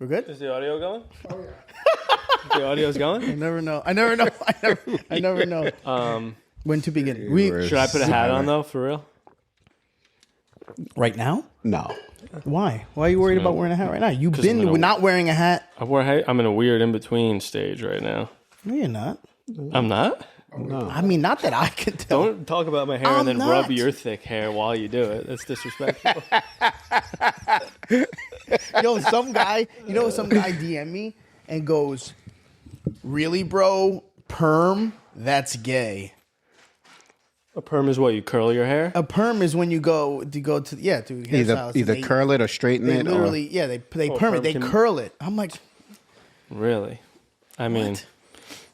We're good? Is the audio going? Oh, yeah. The audio's going? I never know. I never know. When to begin. Should I put a hat on, though, for real? Right now? No. Why? Why are you worried about wearing a hat right now? You've been not wearing a hat. I'm in a weird in-between stage right now. No, you're not. I'm not? No. I mean, not that I can tell. Don't talk about my hair and then rub your thick hair while you do it. That's disrespectful. Yo, some guy DM me and goes, "Really, bro? Perm? That's gay." A perm is what, you curl your hair? A perm is when you go to hairstylists. Either curl it or straighten they it. literally, they perm it. They curl it. I'm like, really? I mean,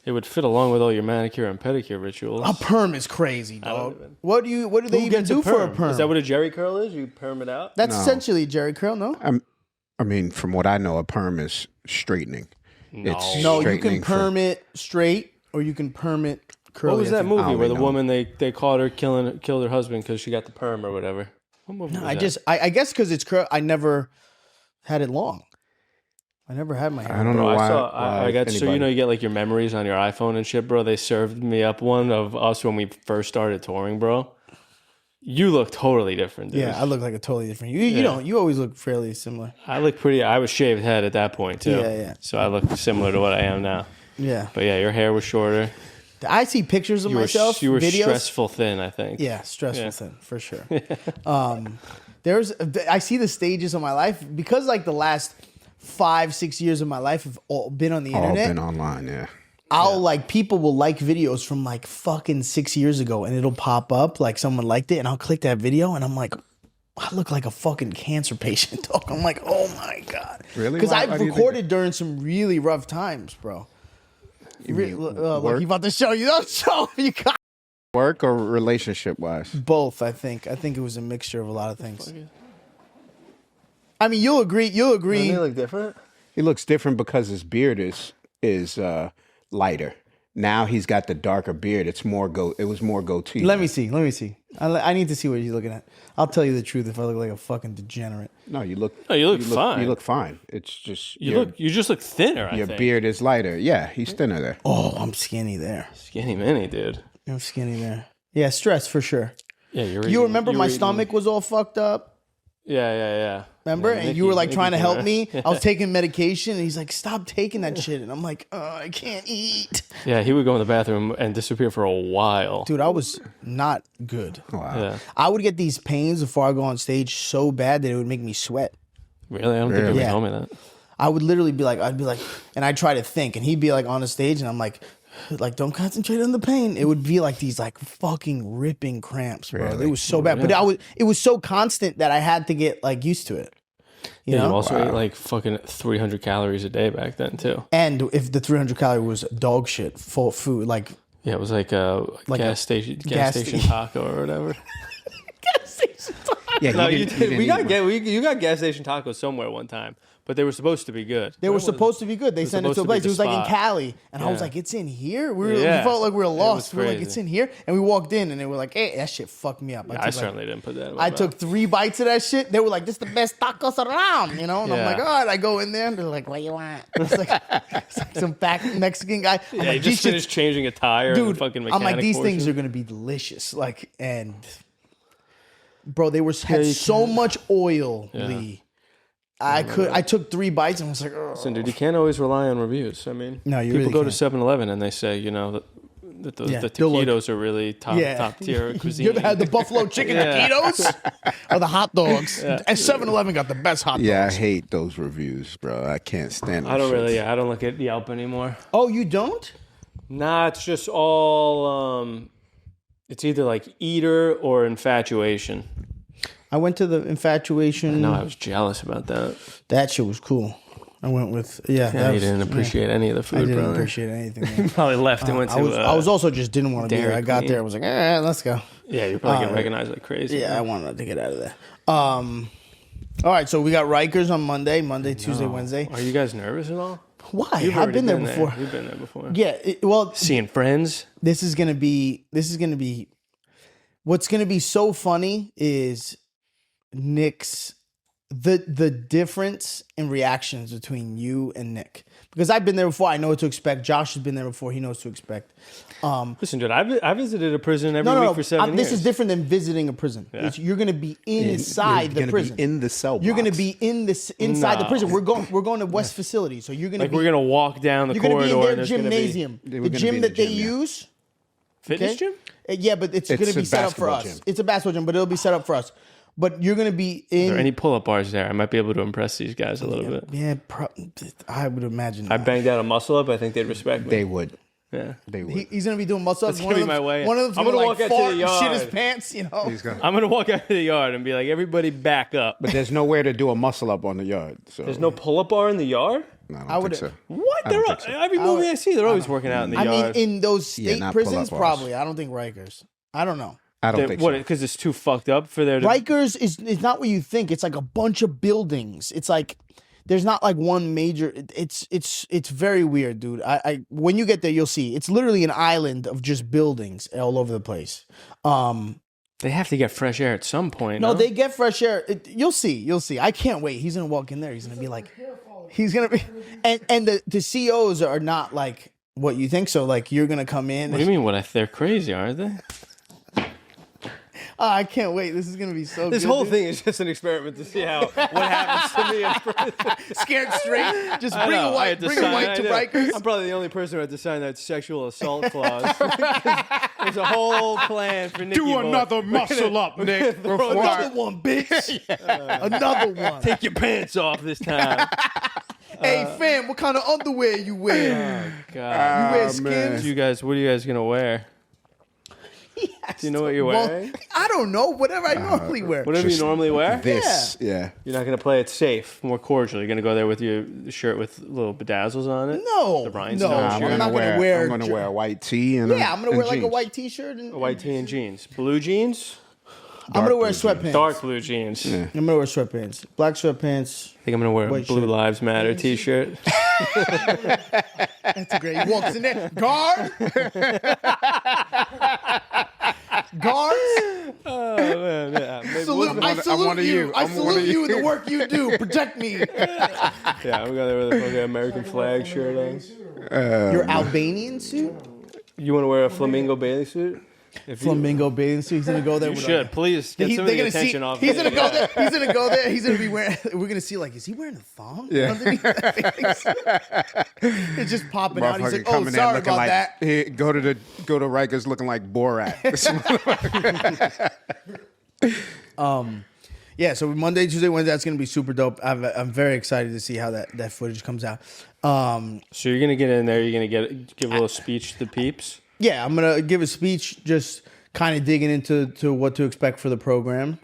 it would fit along with all your manicure and pedicure rituals. a perm is crazy, dog. What do they even do for a perm? Is that what a jerry curl is? You perm it out? That's essentially a jerry curl, no? I mean, from what I know, a perm is straightening. No. It's No, you straightening can perm it straight or you can perm it curly. What was that movie where the know. woman they caught her killed her husband because she got the perm or whatever? What movie was that? I guess because it's curl. I never had it long. I never had my hair. I don't know why. I got so you get like your memories on your iPhone and shit, bro. They served me up one of us when we first started touring, bro. You look totally different, dude. Yeah, I look like a totally different. You don't. You always look fairly similar. I was shaved head at that point too. Yeah. So I look similar to what I am now. Yeah. But yeah, your hair was shorter. I see pictures of myself. You were videos. stressful thin, I think. Yeah, stressful thin for sure. I see the stages of my life because like the last 5-6 years of my life have all been on the internet. All been online, yeah. People will like videos from like fucking 6 years ago and it'll pop up like someone liked it and I'll click that video and I'm like, I look like a fucking cancer patient, dog. I'm like, oh my God. Really? Because I've recorded during some really rough times, bro. Look, you about to show you. Don't show you got Work or relationship wise? both, I think. I think it was a mixture of a lot of things. I mean, you'll agree. Doesn't he look different? He looks different because his beard is lighter. Now he's got the darker beard. It was more goatee. Let me see. I need to see what you're looking at. I'll tell you the truth if I look like a fucking degenerate. No, you look fine. You look fine. It's just You just look thinner, your I think. beard is lighter. Yeah, he's thinner there. Oh, I'm skinny there. Skinny mini, dude. I'm skinny there. Yeah, stress for sure. Yeah, You remember my stomach was all fucked up? Yeah. Remember? Yeah, and you were like trying to help me. Yeah. I was taking medication and he's like, stop taking that shit. And I'm like, I can't eat. Yeah, he would go in the bathroom and disappear for a while. Dude, I was not good. Wow. Yeah. I would get these pains before I go on stage so bad that it would make me sweat. Really? I don't think you ever Yeah. told me that. I would literally be like, and I'd try to think, and he'd be like on the stage, and I'm like, don't concentrate on the pain. It would be like these like fucking ripping cramps, bro. Really? It was so bad, but it was so constant that I had to get like used to it. You You know? also ate like fucking 300 calories a day back then too. And if the 300 calorie was dog shit, full food, like Yeah, it was like a gas station taco or whatever. gas station taco. Yeah, No, he you didn't did. eat You much. got gas station tacos somewhere one time, but they were supposed to be good. They were supposed to be good. They sent it to a place. It was like in Cali. And I was like, it's in here? We felt like we were lost. We were like, it's in here? And we walked in and they were like, hey, that shit fucked me up. I certainly didn't put that in my I mouth. took 3 bites of that shit. They were like, this is the best tacos around, you know? And I'm Yeah. like, all right. I go in there and they're like, what you want? It's like some fat Mexican guy. I'm Yeah, like, he just finished changing a tire and the dude, fucking I'm mechanic like, these portion. things are going to be delicious. Like, and bro, they had so much oil, Lee. I took 3 bites and was like, oh. Listen, dude, you can't always rely on reviews. I mean, No, you people really go can't. to 7-Eleven and they say, that the taquitos are really top tier cuisine. You ever had the buffalo chicken taquitos? Or the hot dogs? And 7-Eleven got the best hot dogs. Yeah, I hate those reviews, bro. I can't stand them. I don't look at Yelp anymore. Oh, you don't? Nah, it's just all, it's either like eater or infatuation. I went to the infatuation. No, I was jealous about that. That shit was cool. I went with, Yeah, you didn't appreciate any of the food, I didn't brother. appreciate anything. Man. Probably left and went to. I was also just didn't want to be there. Dairy I got Queen. there. I was like, let's go. Yeah, you're probably getting recognized like crazy. Yeah, I wanted to get out of there. All right, so we got Rikers on Monday, Tuesday, Wednesday. Are you guys nervous at all? Why? You've I've already been there before. You've been there before. Yeah, well, Seeing friends. this is gonna be. What's gonna be so funny is Nick's the difference in reactions between you and Nick, because I've been there before. I know what to expect. Josh has been there before. He knows what to expect. Listen, dude, I visited a prison every week for 7 years. This is different than visiting a prison. Yeah. You're going to be inside the prison. Be in the cell box. You're going to be inside the prison. We're going to West facility, so you're going to we're gonna walk down the you're corridor. You're going to be in their and gymnasium, the gym that they use. Fitness gym? Yeah, but it's going to be set up for us. Gym. It's a basketball gym, but it'll be set up for us. But you're going to be in. Are there any pull-up bars there? I might be able to impress these guys a little bit. Yeah, I would imagine. I banged out a muscle up. I think they'd respect me. They would. Yeah, they would. He's going to be doing muscle ups. That's gonna be my way. One of them's I'm going to walk out fart to the and shit yard. his pants. You know. I'm gonna walk out to the yard and be like, "Everybody, back up." But there's nowhere to do a muscle up on the yard. So There's no pull-up bar in the yard. No, I don't think so. What? I don't think so. Every movie I see, they're always working out in the I yard. mean, in those state not prisons, pull-up bars. probably. I don't think Rikers. I don't know. I don't think so. Because it's too fucked up for their. Rikers is not what you think. It's like a bunch of buildings. It's like there's not like one major. It's very weird, dude. I when you get there, you'll see. It's literally an island of just buildings all over the place. They have to get fresh air at some point. No, they get fresh air. You'll see. You'll see. I can't wait. He's gonna walk in there. He's gonna be like, he's gonna be, and the COs are not like what you think. So like you're gonna come in. What do you mean? They're crazy, aren't they? I can't wait. This is gonna be so. This good, whole dude. thing is just an experiment to see what happens to me in prison. Scared straight. Just I bring know, a I white, had to bring a sign- white I to know. Rikers. I'm probably the only person who had to sign that sexual assault clause. There's a whole plan for Nicky Boy. muscle up, Nick. Another one, bitch. Another one. Take your pants off this time. Hey, fam, what kind of underwear you wear? God. You wear skins? What are you guys gonna wear? Do you know what you're Well, wearing? I don't know. Whatever I normally wear. Whatever you normally wear? This, yeah. You're not going to play it safe, more cordial. You're going to go there with your shirt with little bedazzles on it? No. The rhinestones No, shirt? I'm not gonna wear. I'm gonna wear a white tee and Yeah, I'm gonna wear like a jeans. white T-shirt and A white tee and jeans. Blue jeans? I'm gonna wear blue jeans. sweatpants. Dark blue jeans. Yeah. I'm gonna wear sweatpants. Black sweatpants. I think I'm going to wear a White Blue shirt. Lives Matter t-shirt. That's a great. He walks in there. Guard. Guards. Oh, man. Yeah. Maybe Salute, I I'm salute one of you. you. I I'm one of salute you in you. the work you do. Protect me. Yeah, I'm going there with a fucking American flag shirt on. Your Albanian suit. You want to wear a flamingo bathing suit? Flamingo bathing suit. He's gonna go there. You with should. Please get some of the attention off He's me. gonna go there. He's gonna go there. He's gonna be wearing. We're gonna see like, is he wearing a thong? Yeah. Underneath that face? It's just popping out. He's Motherfucker like, oh, coming in sorry looking about like that. go to Rikers looking like Borat. Yeah, so Monday, Tuesday, Wednesday, that's gonna be super dope. I'm very excited to see how that footage comes out. So you're going to get in there. You're going to give a little speech to the peeps. Yeah, I'm gonna give a speech, just kind of digging into what to expect for the program,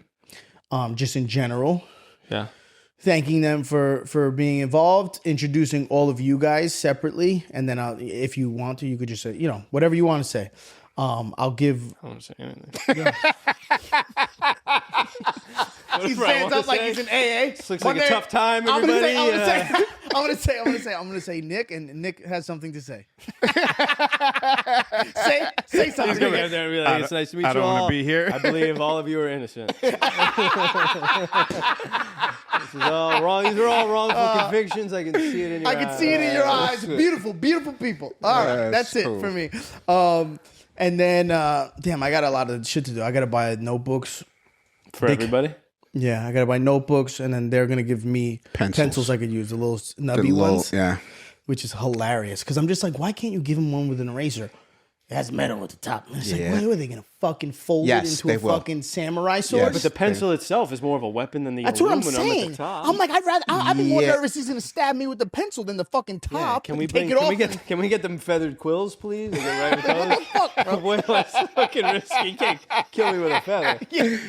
just in general. Yeah. Thanking them for being involved, introducing all of you guys separately, and then if you want to, you could just say, whatever you want to say. I'll give. I don't say anything. He stands up like he's in AA. This looks like a tough time, everybody. I'm gonna say Nick, and Nick has something to say. say something. He's gonna be there and be like, it's nice to meet you all. I don't want to be here. I believe all of you are innocent. This is all wrong. These are all wrongful convictions. I can see it in your eyes. I can see it in your eyes. Beautiful, beautiful people. All right, that's it cool. for me. And then, damn, I got a lot of shit to do. I got to buy notebooks. For everybody? Yeah, I got to buy notebooks, and then they're going to give me pencils I could use, the little nubby ones. Yeah. Which is hilarious, because I'm just like, why can't you give them one with an eraser? It has metal at the top. And it's like, why are they going to fucking fold it into a fucking samurai sword? Yes. But the pencil itself is more of a weapon than the That's what I'm aluminum at saying. the top. I'm like, I'd be more nervous he's going to stab me with the pencil than the fucking top. Can we take it off? Can we get them feathered quills, please? And get right with those? Way less fucking risky. You can't kill me with a feather.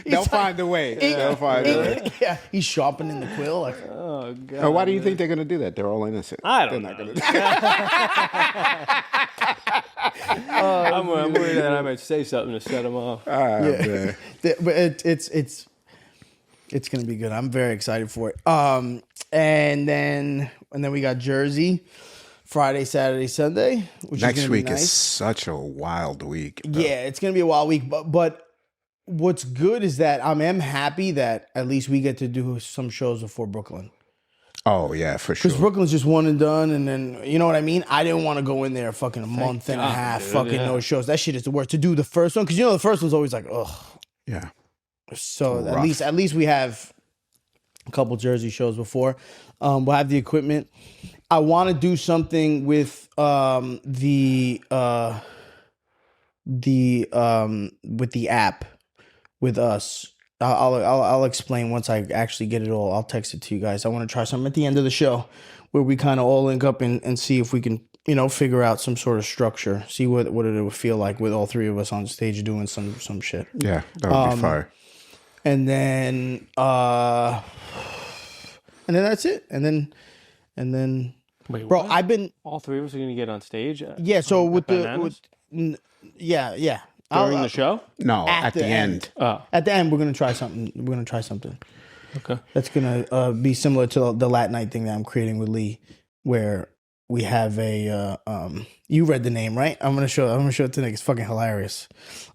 They'll find a way. They'll find a way. Yeah, he's sharpening the quill. Like, Oh, God. Why do you think they're going to do that? They're all innocent. I don't know. They're not going to I'm worried that I might say something to set them off. yeah. But it's gonna be good. I'm very excited for it. And then we got Jersey, Friday, Saturday, Sunday. Which Next is week nice. is such a wild week. Bro. Yeah, it's gonna be a wild week, but what's good is that I am happy that at least we get to do some shows before Brooklyn. Oh yeah, for sure. Because Brooklyn's just one and done, and then you know what I mean. I didn't want to go in there fucking a month and a half, fucking no shows. That shit is the worst. To do the first one, because you know the first one's always like, ugh. Yeah. So at least we have a couple Jersey shows before. We'll have the equipment. I want to do something with the app with us. I'll explain once I actually get it all. I'll text it to you guys. I want to try something at the end of the show where we kind of all link up and see if we can, figure out some sort of structure. See what it would feel like with all three of us on stage doing some shit. Yeah, that would be fire. And then that's it. And then Wait, bro, what? I've been All three of us are gonna get on stage. So with Bananas? during the show. No, at the end. Oh, At the end, we're gonna try something. okay. That's gonna be similar to the Lat Night thing that I'm creating with Lee, where we have a. You read the name, right? I'm gonna show it to Nick. It's fucking hilarious.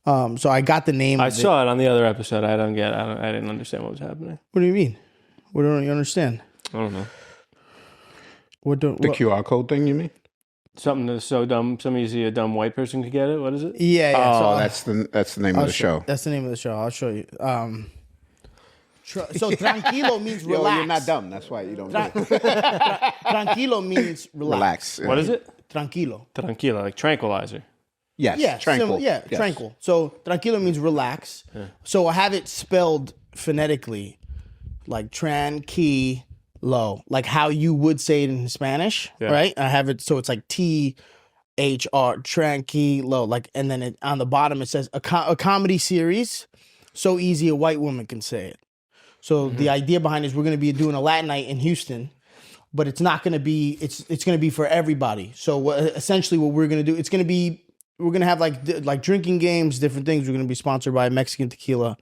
So I got the name. I saw it on the other episode. I didn't understand what was happening. What do you mean? What don't you understand? I don't know. What The QR code thing, you mean? Something that's so dumb. Some easy a dumb white person could get it. What is it? Yeah. Oh, So that's the name of the show. That's the name of the show. I'll show you. So tranquilo means Yo, relax. you're not dumb. That's why you don't. Tranquilo means relax. Relax. Yeah. What is it? Tranquilo. Tranquila, like tranquilizer. Yes. Yeah, Tranquil. yes. Tranquil. So tranquilo means relax. Yeah. So I have it spelled phonetically, like tranquilo, like how you would say it in Spanish, right? I have it so it's like THR, tranquilo, like, and then on the bottom it says a comedy series, so easy a white woman can say it. So the idea behind it is we're going to be doing a Latin night in Houston. But it's not going to be. It's going to be for everybody. So essentially, what we're going to do, we're going to have like drinking games, different things. We're going to be sponsored by Mexican Tequila.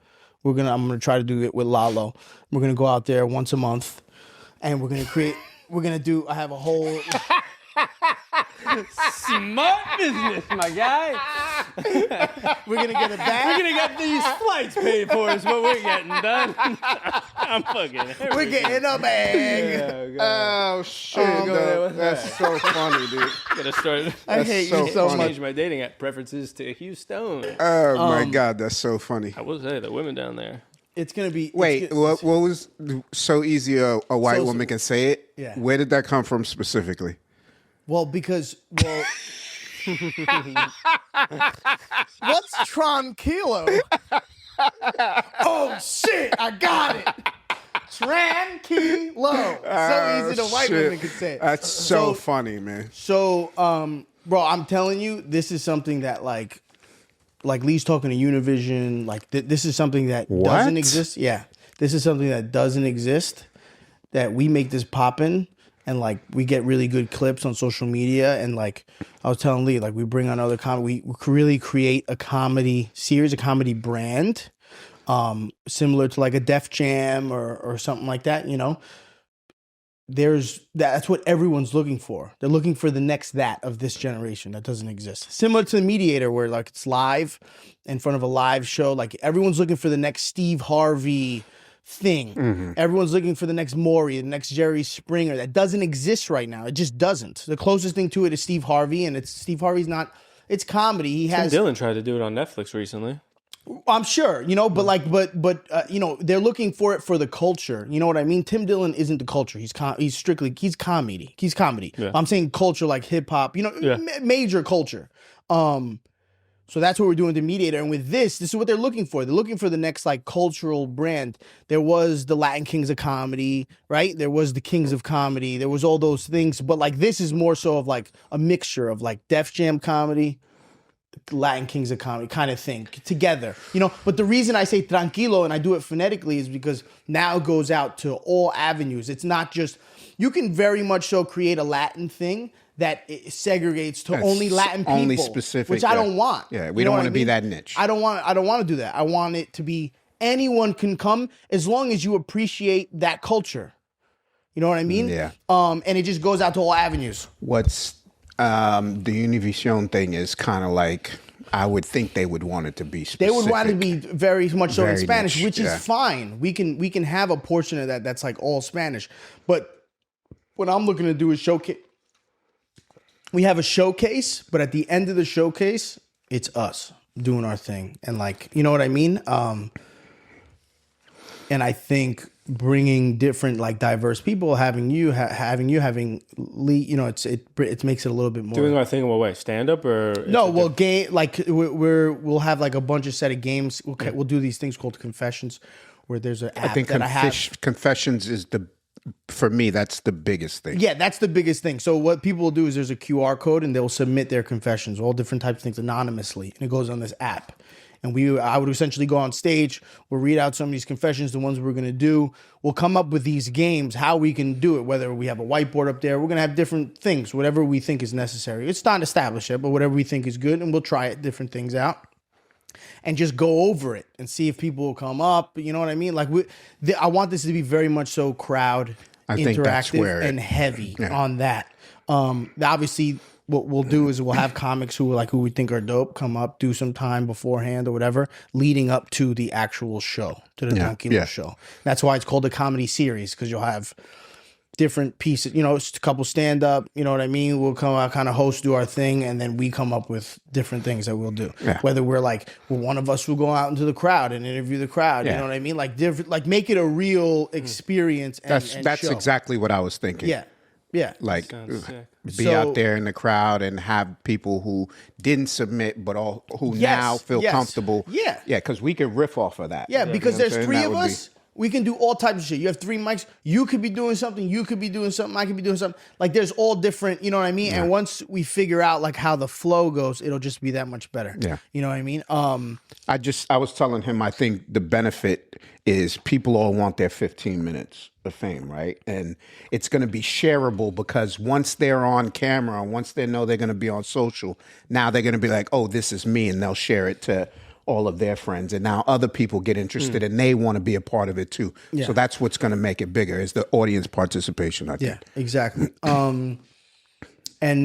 I'm going to try to do it with Lalo. We're going to go out there once a month, and we're going to create. We're going to do. I have a whole. Smart business, my guy. We're gonna get a bag. We're gonna get these flights paid for is what we're getting done. I'm fucking. We're getting a bag. Oh shit! That's so funny, dude. Gotta start. I hate so you so funny. much. Change my dating app preferences to Houston. Oh my god, that's so funny. I will say the women down there. It's gonna be. Wait, what was so easy a white woman can say it? Yeah. Where did that come from specifically? Well, because what's tranquilo? Oh shit! I got it. Tranquilo. So easy the white women can say it. That's so funny, man. So, bro, I'm telling you, this is something that like Lee's talking to Univision. Like this is something that doesn't exist. Yeah, this is something that doesn't exist. That we make this poppin'. And like we get really good clips on social media, and like I was telling Lee, like we bring on other comedy. We really create a comedy series, a comedy brand, similar to like a Def Jam or something like that. That's what everyone's looking for. They're looking for the next that of this generation that doesn't exist. Similar to the Mediator, where like it's live in front of a live show. Like everyone's looking for the next Steve Harvey thing. Mm-hmm. Everyone's looking for the next Maury, the next Jerry Springer. That doesn't exist right now. It just doesn't. The closest thing to it is Steve Harvey, and Steve Harvey's not. It's comedy. Tim Dillon tried to do it on Netflix recently. I'm sure, they're looking for it for the culture. You know what I mean? Tim Dillon isn't the culture. He's strictly comedy. He's comedy. Yeah. I'm saying culture like hip hop. Major culture. So that's what we're doing with the Mediator. And with this is what they're looking for. They're looking for the next like cultural brand. There was the Latin Kings of Comedy, right? There was the Kings of Comedy. There was all those things. But like this is more so of like a mixture of like Def Jam comedy, Latin Kings of Comedy kind of thing together. But the reason I say tranquilo and I do it phonetically is because now it goes out to all avenues. It's not just, you can very much so create a Latin thing that it segregates to only Latin people, only specific, which I don't want. Yeah, we don't want to be that niche. I don't want to do that. I want it to be anyone can come as long as you appreciate that culture. You know what I mean? Yeah. And it just goes out to all avenues. What's the Univision thing is kind of like I would think they would want it to be specific. They would want it to be very much so in Very Spanish, niche, which yeah. is fine. We can have a portion of that that's like all Spanish. But what I'm looking to do is showcase. We have a showcase, but at the end of the showcase, it's us doing our thing, and like, you know what I mean. And I think bringing different, like, diverse people, having you, you know, it makes it a little bit more. Doing our thing in what way? Stand up or No, well, game, like we'll have like a bunch of set of games. We'll do these things called confessions, where there's an app I think that I have. confessions is for me, that's the biggest thing. Yeah, that's the biggest thing. So what people will do is there's a QR code and they'll submit their confessions, all different types of things anonymously, and it goes on this app. And I would essentially go on stage, we'll read out some of these confessions, the ones we're going to do. We'll come up with these games, how we can do it, whether we have a whiteboard up there. We're going to have different things, whatever we think is necessary. It's not established yet, but whatever we think is good, and we'll try it, different things out. And just go over it and see if people will come up. You know what I mean? Like, I want this to be very much so crowd interactive and heavy on that. Obviously, what we'll do is we'll have comics who we think are dope come up, do some time beforehand or whatever, leading up to the actual show, to the Tranquilo show. That's why it's called a comedy series, because you'll have different pieces, you know, a couple stand up, you know what I mean? We'll come out, kind of host, do our thing, and then we come up with different things that we'll do. Yeah. Whether we're like, well, one of us will go out into the crowd and interview the crowd, you know what I mean? Like different, like make it a real experience. That's show. exactly what I was thinking. Yeah. Yeah. Like be out there in the crowd and have people who didn't submit, but who now feel comfortable. Yeah. Yeah. Because we can riff off of that. Yeah. Because there's three of us. We can do all types of shit. You have three mics. You could be doing something. You could be doing something. I could be doing something. Like, there's all different, you know what I mean? Yeah. And once we figure out like how the flow goes, it'll just be that much better. Yeah. You know what I mean? I was telling him, I think the benefit is people all want their 15 minutes of fame, right? And it's going to be shareable, because once they're on camera, once they know they're going to be on social, now they're going to be like, oh, this is me. And they'll share it to all of their friends, and now other people get interested and they want to be a part of it too. Yeah. So that's what's going to make it bigger, is the audience participation, I think. Yeah, exactly. And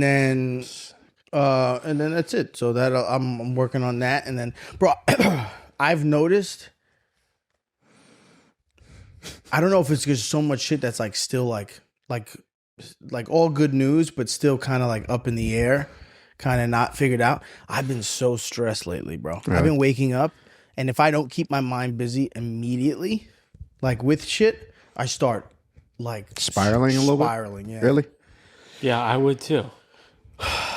then that's it. So that I'm working on that. And then, bro, I've noticed, I don't know if it's just so much shit that's like still like all good news, but still kind of like up in the air, kind of not figured out. I've been so stressed lately, bro. Right. I've been waking up, and if I don't keep my mind busy immediately, like with shit, I start like spiraling a little bit. Spiraling, yeah. Really? Yeah, I would too.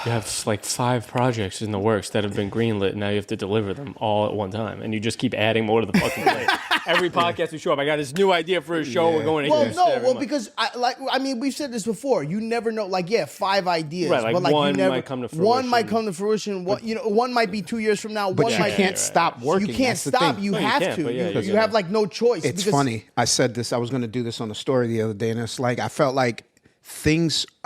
You have like 5 projects in the works that have been greenlit, and now you have to deliver them all at one time, and you just keep adding more to the fucking plate. Every podcast we show up, I got this new idea for a show. We're going to because we've said this before. You never know. Like, 5 ideas, right? Like, but like one might come to fruition. One might come to fruition. One might be 2 years from now. But you can't stop working. You can't stop. You have to. You have like no choice. It's funny. I said this. I was going to do this on the story the other day, and it's like I felt like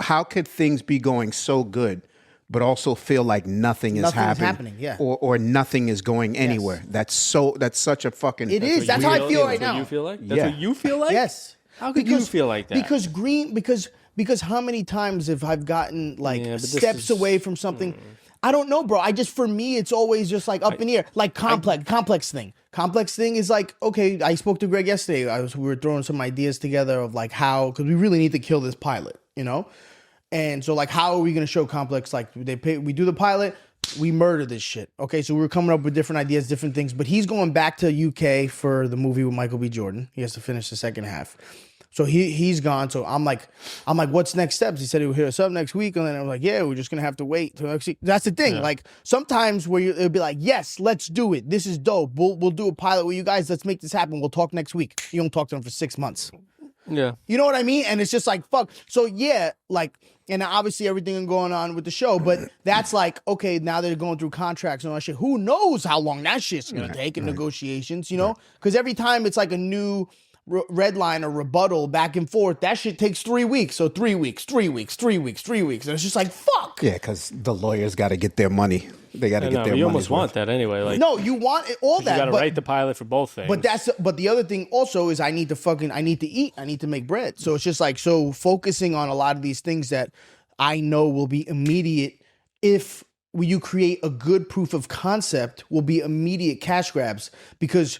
how could things be going so good, but also feel like nothing is happening, or nothing is going anywhere? Yes. That's such a fucking. It is. That's how I feel right now. That's what you feel like? That's what you feel like? Yes. How could you feel like that? Because how many times have I gotten like steps away from something? I don't know, bro. For me, it's always just like up in the air. Like complex thing. Complex thing is like, okay, I spoke to Greg yesterday. We were throwing some ideas together of like because we really need to kill this pilot, you know? And so like, how are we going to show complex? Like we do the pilot, we murder this shit. Okay, so we were coming up with different ideas, different things, but he's going back to UK for the movie with Michael B. Jordan. He has to finish the second half. So he's gone. So I'm like, what's next steps? He said he would hit us up next week. And then I was like, yeah, we're just going to have to wait. So actually, that's the thing. Yeah. Like sometimes where it'll be like, yes, let's do it. This is dope. We'll do a pilot with you guys. Let's make this happen. We'll talk next week. You don't talk to them for 6 months. Yeah. You know what I mean? And it's just like, fuck. So yeah, like, and obviously everything going on with the show, but that's like, okay, now they're going through contracts and all that shit. Who knows how long that shit's going to take in negotiations, you know? Because every time it's like a new red line or rebuttal back and forth, that shit takes 3 weeks. So 3 weeks, 3 weeks, 3 weeks, 3 weeks. And it's just like, fuck. Yeah, because the lawyers got to get their money. They got to get their money. You almost want that anyway. Like, no, you want all that. You got to write the pilot for both things. But the other thing also is I need to eat. I need to make bread. So it's just like, so focusing on a lot of these things that I know will be immediate if when you create a good proof of concept will be immediate cash grabs, because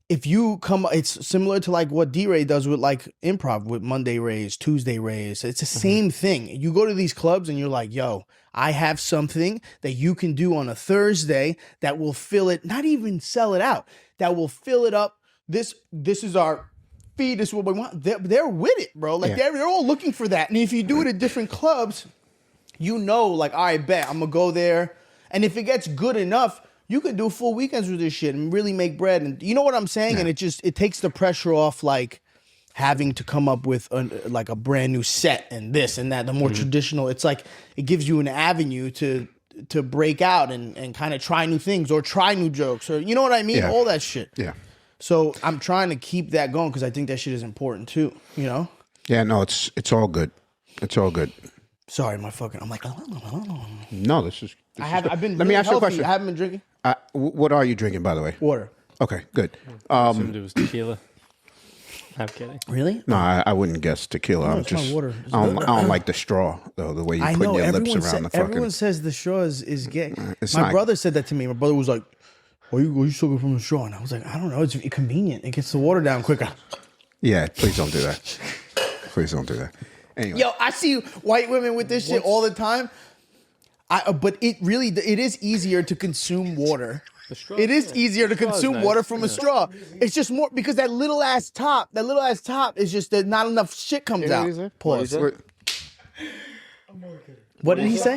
if you come, it's similar to like what D-Ray does with like improv with Monday Rays, Tuesday Rays. It's the same thing. You go to these clubs and you're like, yo, I have something that you can do on a Thursday that will fill it, not even sell it out, that will fill it up. This is our fee. This is what we want. They're with it, bro. Like they're all looking for that. And if you do it at different clubs, you know, like, all right, bet I'm gonna go there. And if it gets good enough, you could do full weekends with this shit and really make bread. And you know what I'm saying? And it takes the pressure off, like having to come up with like a brand new set and this and that. The more traditional, it's like it gives you an avenue to break out and kind of try new things or try new jokes, or you know what I mean? All that shit. Yeah. So I'm trying to keep that going because I think that shit is important too. You know? Yeah. No, it's all good. It's all good. Sorry, I'm like. No, this is. I've been. Let me ask you a question. I haven't been drinking What are you drinking, by the way? water. Okay, good. Assumed it was tequila. I'm kidding. Really? No, I wouldn't guess tequila. I'm it's my just. water. I don't like the straw though. The way you put your lips around the fucking. Everyone says the straw is gay. It's My not- brother said that to me. My brother was like, "Why you sucking from the straw?" And I was like, "I don't know. It's convenient. It gets the water down quicker." Yeah, please don't do that. Please don't do that. Anyway. Yo, I see white women with this shit all the time. But it is easier to consume water. It is easier to consume water from a straw. It's just more because that little ass top is just that not enough shit comes out. Pause. What did he say?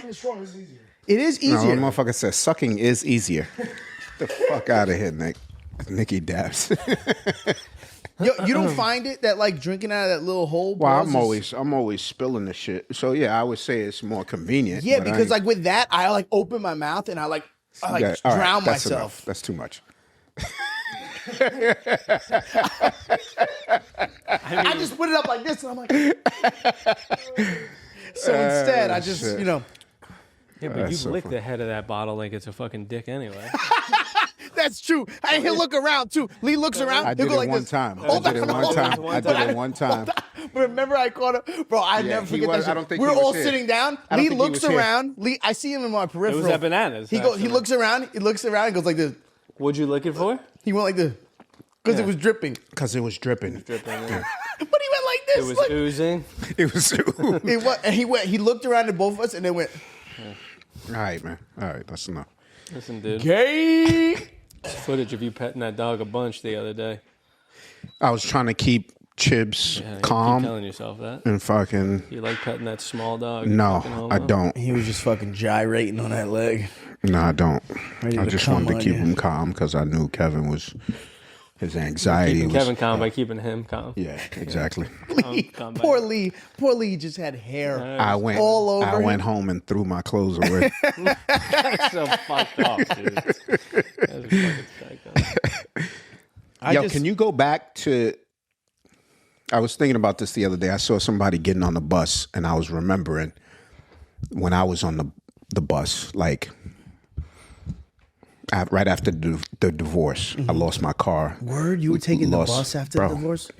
It is No, easier. the motherfucker says sucking is easier. The fuck out of here, Nick. Nicky Dabs. Yo, you don't find it that like drinking out of that little hole? Well, pause I'm always spilling the shit. So yeah, I would say it's more convenient. Yeah, but because like with that, I like open my mouth and I like all right, drown that's myself. enough. That's too much. I just put it up like this and I'm like. So instead, I just shit. Yeah, but you lick the head of that bottle like it's a fucking dick anyway. That's true. And he'll look around too. Lee looks around. I He'll did go it like one this. time. Hold I did on, it one hold time. on. I did it one time. But remember, I caught him, bro. I never forget that shit. I don't think We're he was all here. sitting down. I don't Lee think he looks was here. around. Lee, I see him in my peripheral. It was at Bananas. He actually. looks around. He looks around. He goes like this. What'd you lick it for? He went like this because it was dripping. Because it was dripping. Dripping. Yeah. But he went like this. It was like, oozing. It was. it was, and he looked around at both of us and then went, All right, man. All right, that's enough. Listen, dude. "Gay." Footage of you petting that dog a bunch the other day. I was trying to keep Chibs Yeah, you calm keep telling yourself that. and fucking. You like petting that small dog. you No, fucking homo. I don't. He was just fucking gyrating on that leg. No, I don't. Ready I to just come wanted to on keep you. him calm because I knew Kevin was. His anxiety Keeping was. Kevin calm by keeping him calm. Yeah, exactly. Calm by- Poor Lee just had hair. I went all over I went him. home and threw my clothes away. That's so fucked up, dude. That's fucking psycho. Can you go back to? I was thinking about this the other day. I saw somebody getting on the bus, and I was remembering when I was on the bus, like right after the divorce. I lost my car. Word, you were taking the Lost- bus after bro. the divorce?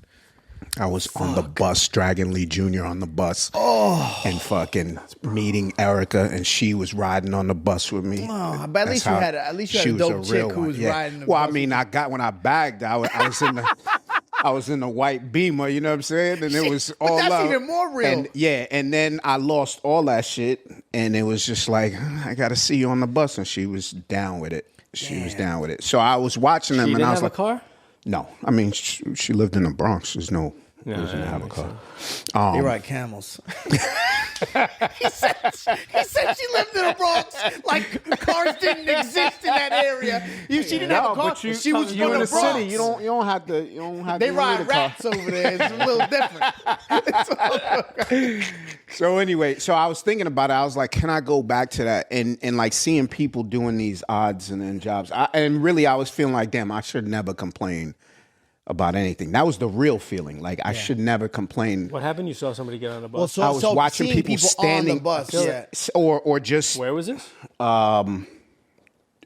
I was on the bus, dragging Lee Jr. on the bus, and fucking meeting Erica, and she was riding on the bus with me. Oh, but at least you had a she was dope a chick real who one, was yeah. riding the Well, bus. I mean, when I bagged, I was in the. I was in the white Beamer, you know what I'm saying? And it was all that's out. even more real. And then I lost all that shit, and it was just like, I got to see you on the bus, and she was down with it. She was down with it. So I was watching them, She and didn't I was have like, a car? no. I mean, she lived in the Bronx. There's no reason to have a car. They ride camels. he said she lived in the Bronx like cars didn't exist in that area. She didn't have a car. She was you from in the the Bronx. city. You don't have to. They need ride a car. rats over there. It's a little different. So anyway, so I was thinking about it. I was like, can I go back to that and like seeing people doing these odds and end jobs? And really, I was feeling like, damn, I should never complain about anything. That was the real feeling. Like I should never complain. What happened? You saw somebody get on a bus? Well, so I was watching seeing people standing on the bus. Yeah. or just Where was this?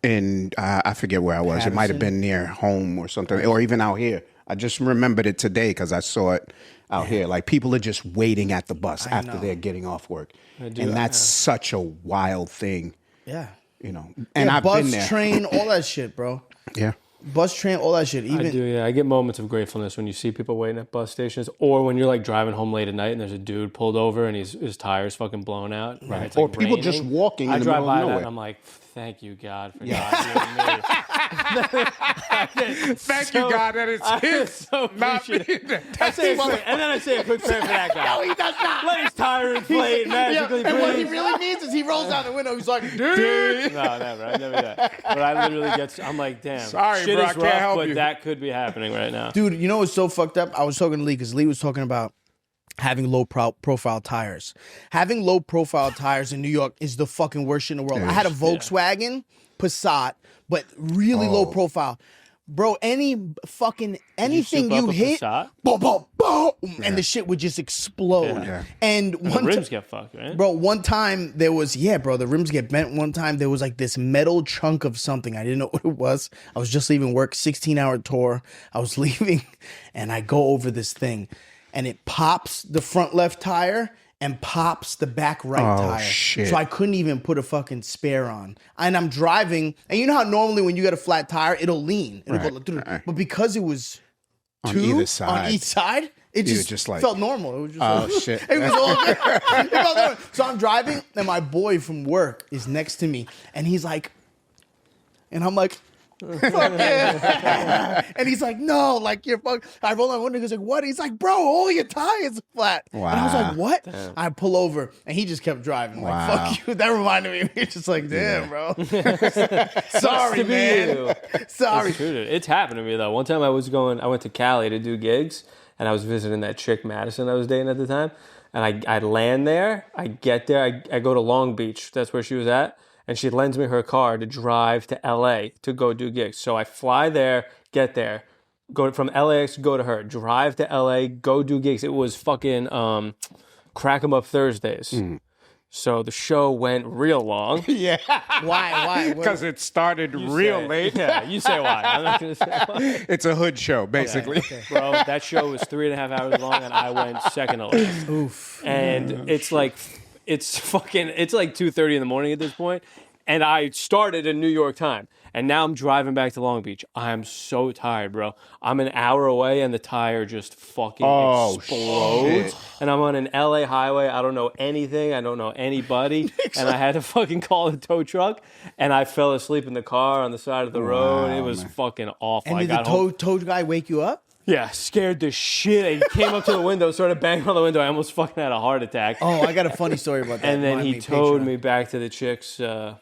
in I forget where I was. It might have been near home or something, or even out here. I just remembered it today because I saw it out here. Like people are just waiting at the bus after they're getting off work, and that's such a wild thing. Yeah. you know. And I've bus, been there. train, all that shit, bro. Yeah. Bus, train, all that shit. Even I do, yeah. I get moments of gratefulness when you see people waiting at bus stations, or when you're like driving home late at night and there's a dude pulled over and his tires fucking blown out. Right. And it's, like, Or people raining. just walking in I the drive middle by of that nowhere. and I'm like, thank you, God, for not being me. Thank you, God, that it's his. So not me. appreciative. And then I say a quick prayer for that guy. no, he does not. Let his tire inflate magically, and what he please. really means is he rolls down the window. He's like, dude. No, never. I never do that. But I literally I'm like, damn. Sorry, shit bro, is I can't rough, help but you. that could be happening right now. Dude, you know what's so fucked up? I was talking to Lee because Lee was talking about having low profile tires. Having low profile tires in New York is the fucking worst shit in the world. I had a Volkswagen Passat, but really low profile. Bro, anything you hit, boom, boom, boom, and the shit would just explode. Yeah. And The rims get fucked, right? Bro, one time there was, the rims get bent. One time there was like this metal chunk of something. I didn't know what it was. I was just leaving work, 16-hour tour. I was leaving and I go over this thing and it pops the front left tire and pops the back right tire. Shit. So I couldn't even put a fucking spare on. And I'm driving, and you know how normally when you get a flat tire, it'll lean. It'll go through. But because it was On two either side. on each side, it You just, just like- felt normal. It was just shit. It was all good. It felt normal. So I'm driving, and my boy from work is next to me, and he's like, and I'm like, fuck yeah. And he's like, no, like you're fuck. I roll my window. He's like, what? He's like, bro, all your tires are flat. And I was like, what? I pull over, and he just kept driving. Like, Wow. fuck you. That reminded me of me. Just like, damn, bro. Sorry, to be man. you. Sorry. It's true, dude. It's happened to me though. One time I went to Cali to do gigs, and I was visiting that chick Madison I was dating at the time. And I land there, I get there, I go to Long Beach. That's where she was at. And she lends me her car to drive to LA to go do gigs. So I fly there, get there, go from LAX, go to her, drive to LA, go do gigs. It was fucking Crack 'em Up Thursdays. So the show went real long. Yeah. Why? Because it started real late. Yeah, you say why. I'm not going to say why. It's a hood show, basically. Bro, that show was 3.5 hours long, and I went second to last. Oof. And it's like 2:30 in the morning at this point, and I started in New York time, and now I'm driving back to Long Beach. I'm so tired, bro. I'm an hour away, and the tire just fucking explodes. Shit. And I'm on an LA highway. I don't know anything. I don't know anybody, and I had to fucking call the tow truck, and I fell asleep in the car on the side of the road. It was fucking awful. And I did got the home. tow guy wake you up? Yeah, scared the shit. He came up to the window, started banging on the window. I almost fucking had a heart attack. Oh, I got a funny story about that. And then Remind he towed Patreon. me back to the chick's place.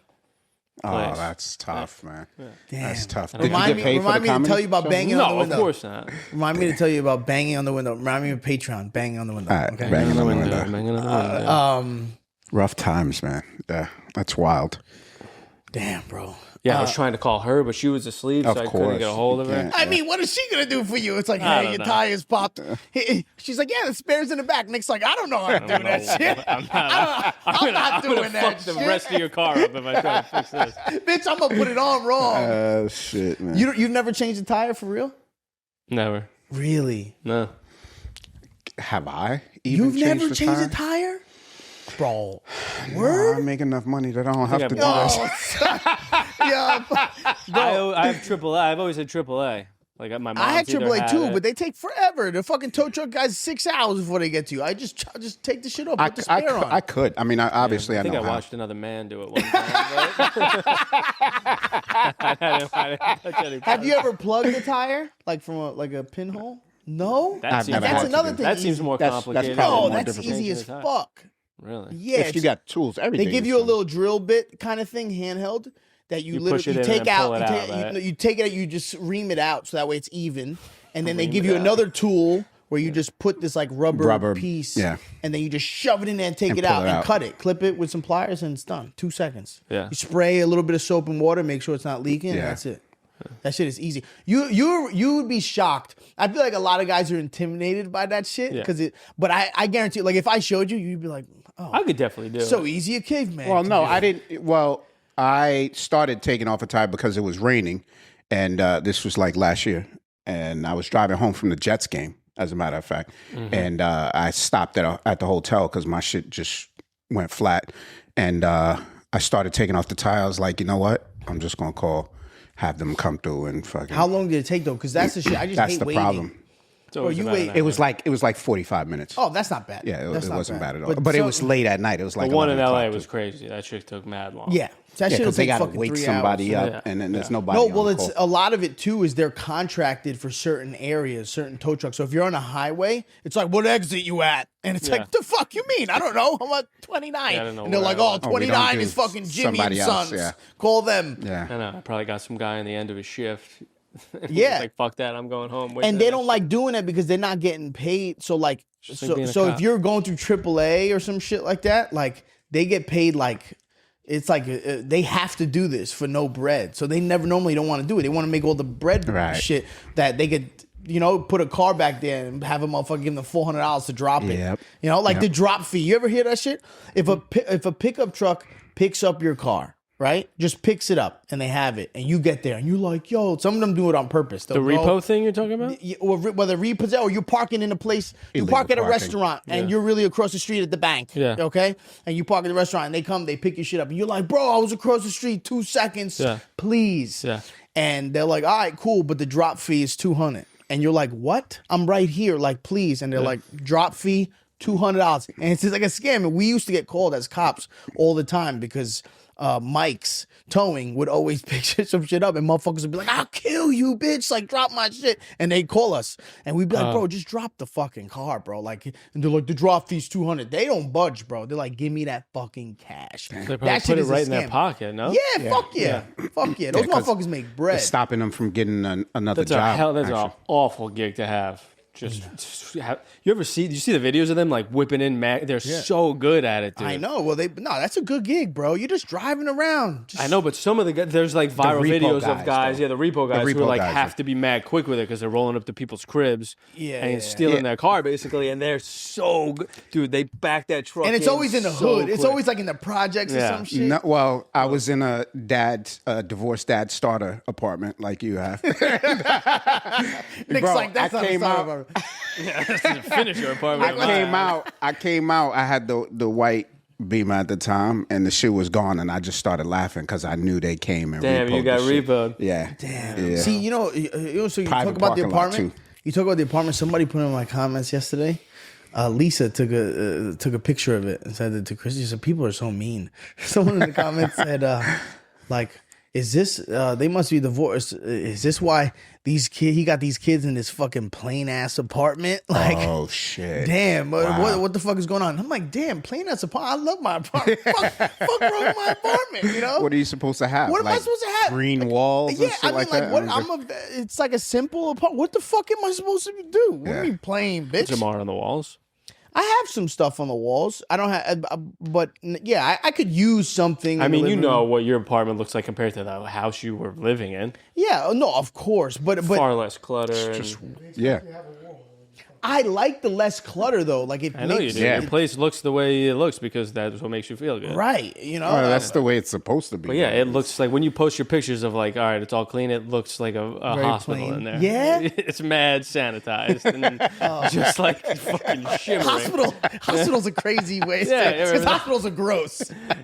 Oh, that's tough, man. Damn. That's tough. Did you Remind get me, paid for remind the me to comedy tell you about show? banging on the No, of window. course not. Remind me to tell you about banging on the window. Remind me of Patreon, banging on the window. All right, Okay. banging on the window. Banging on the window. Rough times, man. Yeah, that's wild. Damn, bro. Yeah, I was trying to call her, but she was asleep, so Of I couldn't course, get a hold of you her. can't. I mean, what is she gonna do for you? It's like, I hey, don't your know. tires popped. She's like, yeah, the spare's in the back. Nick's like, I don't know how to do that shit. I'm not doing I'm gonna that fuck shit. the rest of your car up if I try to fix this. Bitch, I'm gonna put it on wrong. Shit, man. You've never changed a tire for real? Never. Really? No. Have I even You've never the changed tire? a tire? Bro. No, I make enough money that I don't have to do I've- that. Yeah, I have AAA. I've always had AAA. Like my mom. I had AAA too, but they take forever. The fucking tow truck guys 6 hours before they get to you. I just take the shit off, put the spare on. I could. I mean, obviously, I I think know I how. watched another man do it one time. But I didn't touch any Have you ever plugged a tire like from a pinhole? No. That seems never That's had to another do thing. That easy. seems more That's complicated. probably No, more that's difficult. easy as Changing the tire. fuck. Really? Yeah, If you got tools, everything. they give is you a fine. little drill bit kind of thing, handheld, that you push literally it you in take and out. pull it out, right? You take it out. You just ream it out so that way it's even, and then they give you another tool where you just put this like rubber piece, yeah. and then you just shove it in there and take And it pull out it and out. cut it, clip it with some pliers, and it's done. 2 seconds. Yeah. You spray a little bit of soap and water, make sure it's not leaking. And Yeah. that's it. That shit is easy. You would be shocked. I feel like a lot of guys are intimidated by that shit Yeah. but I guarantee, like if I showed you, you'd be like, oh, I could definitely do it. so easy, a caveman. Well, can no, do it. I didn't. Well, I started taking off a tire because it was raining, and this was like last year, and I was driving home from the Jets game, as a matter of fact, and I stopped at the hotel because my shit just went flat, and I started taking off the tire. I was like, you know what? I'm just gonna have them come through and fucking. How long did it take though? Because that's the shit. I just That's hate the waiting. problem. Bro, you wait. It was like 45 minutes. Oh, that's not bad. Yeah, it That's not wasn't bad at all. But so- it was late at night. It was like the one in 11 LA o'clock, was too. crazy. That shit took mad long. Yeah, that Yeah, shit'll because they take gotta fucking wake 3 somebody hours. up, and then there's nobody. No, on well, it's call. a lot of it too. Is they're contracted for certain areas, certain tow trucks. So if you're on a highway, it's like, what exit you at? And it's like, the fuck you mean? I don't know. I'm at 29. Yeah, I don't know and they're where like, I oh, was. 29 do is fucking Jimmy and somebody else, Sons. yeah. Call them. Yeah. I know. I probably got some guy on the end of his shift. And Yeah. he's like, fuck that. I'm going home. Wait And there. they don't like doing it because they're not getting paid. So like, Just like being a so if cop. you're going through AAA or some shit like that, like they get paid like. It's like they have to do this for no bread. So they never normally don't want to do it. They want to make all the bread Right. shit that they could, put a car back there and have a motherfucker give them $400 to drop it. Yep. The drop fee. You ever hear that shit? If a pickup truck picks up your car, right? Just picks it up and they have it and you get there and you're like, yo, some of them do it on purpose. The They'll go- repo thing you're talking about? or whether repossess or you're parking in a place, you Illegal park at a parking. restaurant and you're really across the street at the bank. Yeah. Okay. And you park at the restaurant and they come, they pick your shit up and you're like, bro, I was across the street 2 seconds. Yeah. Please. Yeah. And they're like, all right, cool, but the drop fee is $200. And you're like, what? I'm right here, like, please. And they're like, drop fee, $200. And it's just like a scam. And we used to get called as cops all the time because Mike's towing would always pick some shit up and motherfuckers would be like, I'll kill you, bitch. Like, drop my shit. And they'd call us. And we'd be like, bro, just drop the fucking car, bro. Like, and they're like, the drop fee's $200. They don't budge, bro. They're like, give me that fucking cash. They probably That put shit it is a right in their scam. pocket, no? Yeah, fuck yeah. Fuck yeah. Those 'cause motherfuckers make bread. It's stopping them from getting another That's job. that's an actually. awful gig to have. Just have, you ever see? Did you see the videos of them like whipping in? They're so good at it, dude. I know. Well, that's a good gig, bro. You're just driving around. I know, but some of the guys, there's like viral repo videos guys, of guys, though. the repo guys who repo like guys, have to be mad quick with it because they're rolling up to people's cribs and stealing Yeah. their car basically, and they're so good, dude. They back that truck, And it's always in the so hood. It's quick. always like in the projects or Yeah. some shit. No, well, I was in a divorced dad starter apartment like you have. Nick's Bro, like, that's I not a came start out- of finish your apartment. I came out. I had the white Beamer at the time, and the shit was gone, and I just started laughing because I knew they came and Damn, you repo'd got the shit. repo'd. Yeah. Damn. Yeah. See, so you Private talk about the parking lot, apartment. too. You talk about the apartment. Somebody put in my comments yesterday. Lisa took a picture of it and said it to Chris. She said, people are so mean. Someone in the comments said, like, is this, they must be divorced. Is this why he got these kids in this fucking plain ass apartment? Like, Oh shit. damn, Wow. what the fuck is going on? I'm like, damn, plain ass apartment. I love my apartment. fuck wrong with my apartment, you know? What are you supposed to have? What am I supposed to have? Green walls and Yeah, shit I mean, like like, that? what? It's like a simple apartment. What the fuck am I supposed to do? What do you mean plain, bitch? Jamar on the walls. I have some stuff on the walls. I don't have, but yeah, I could use something. I in the mean, you living know room. what your apartment looks like compared to the house you were living in. Yeah, no, of course, but Far less clutter. And, Yeah. I like the less clutter though. Like it I know you makes do. Yeah. Your place looks the way it looks because that's what makes you feel good. right. You know, Oh, that's the way it's supposed to be. But yeah, it looks like when you post your pictures of like, all right, it's all clean. It looks like a Very hospital plain. in there. Yeah? it's mad sanitized and then just like fucking shimmering. hospital's a crazy way. Yeah, Because hospitals are gross.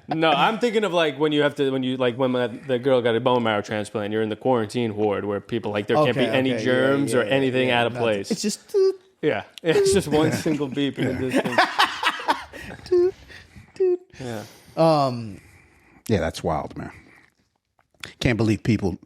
No, I'm thinking of like when the girl got a bone marrow transplant. You're in the quarantine ward where people like there can't be any Okay, germs or anything out of nothing. place. It's just. Yeah, it's just one single beep in the distance. Yeah. Yeah, that's wild, man. Can't believe people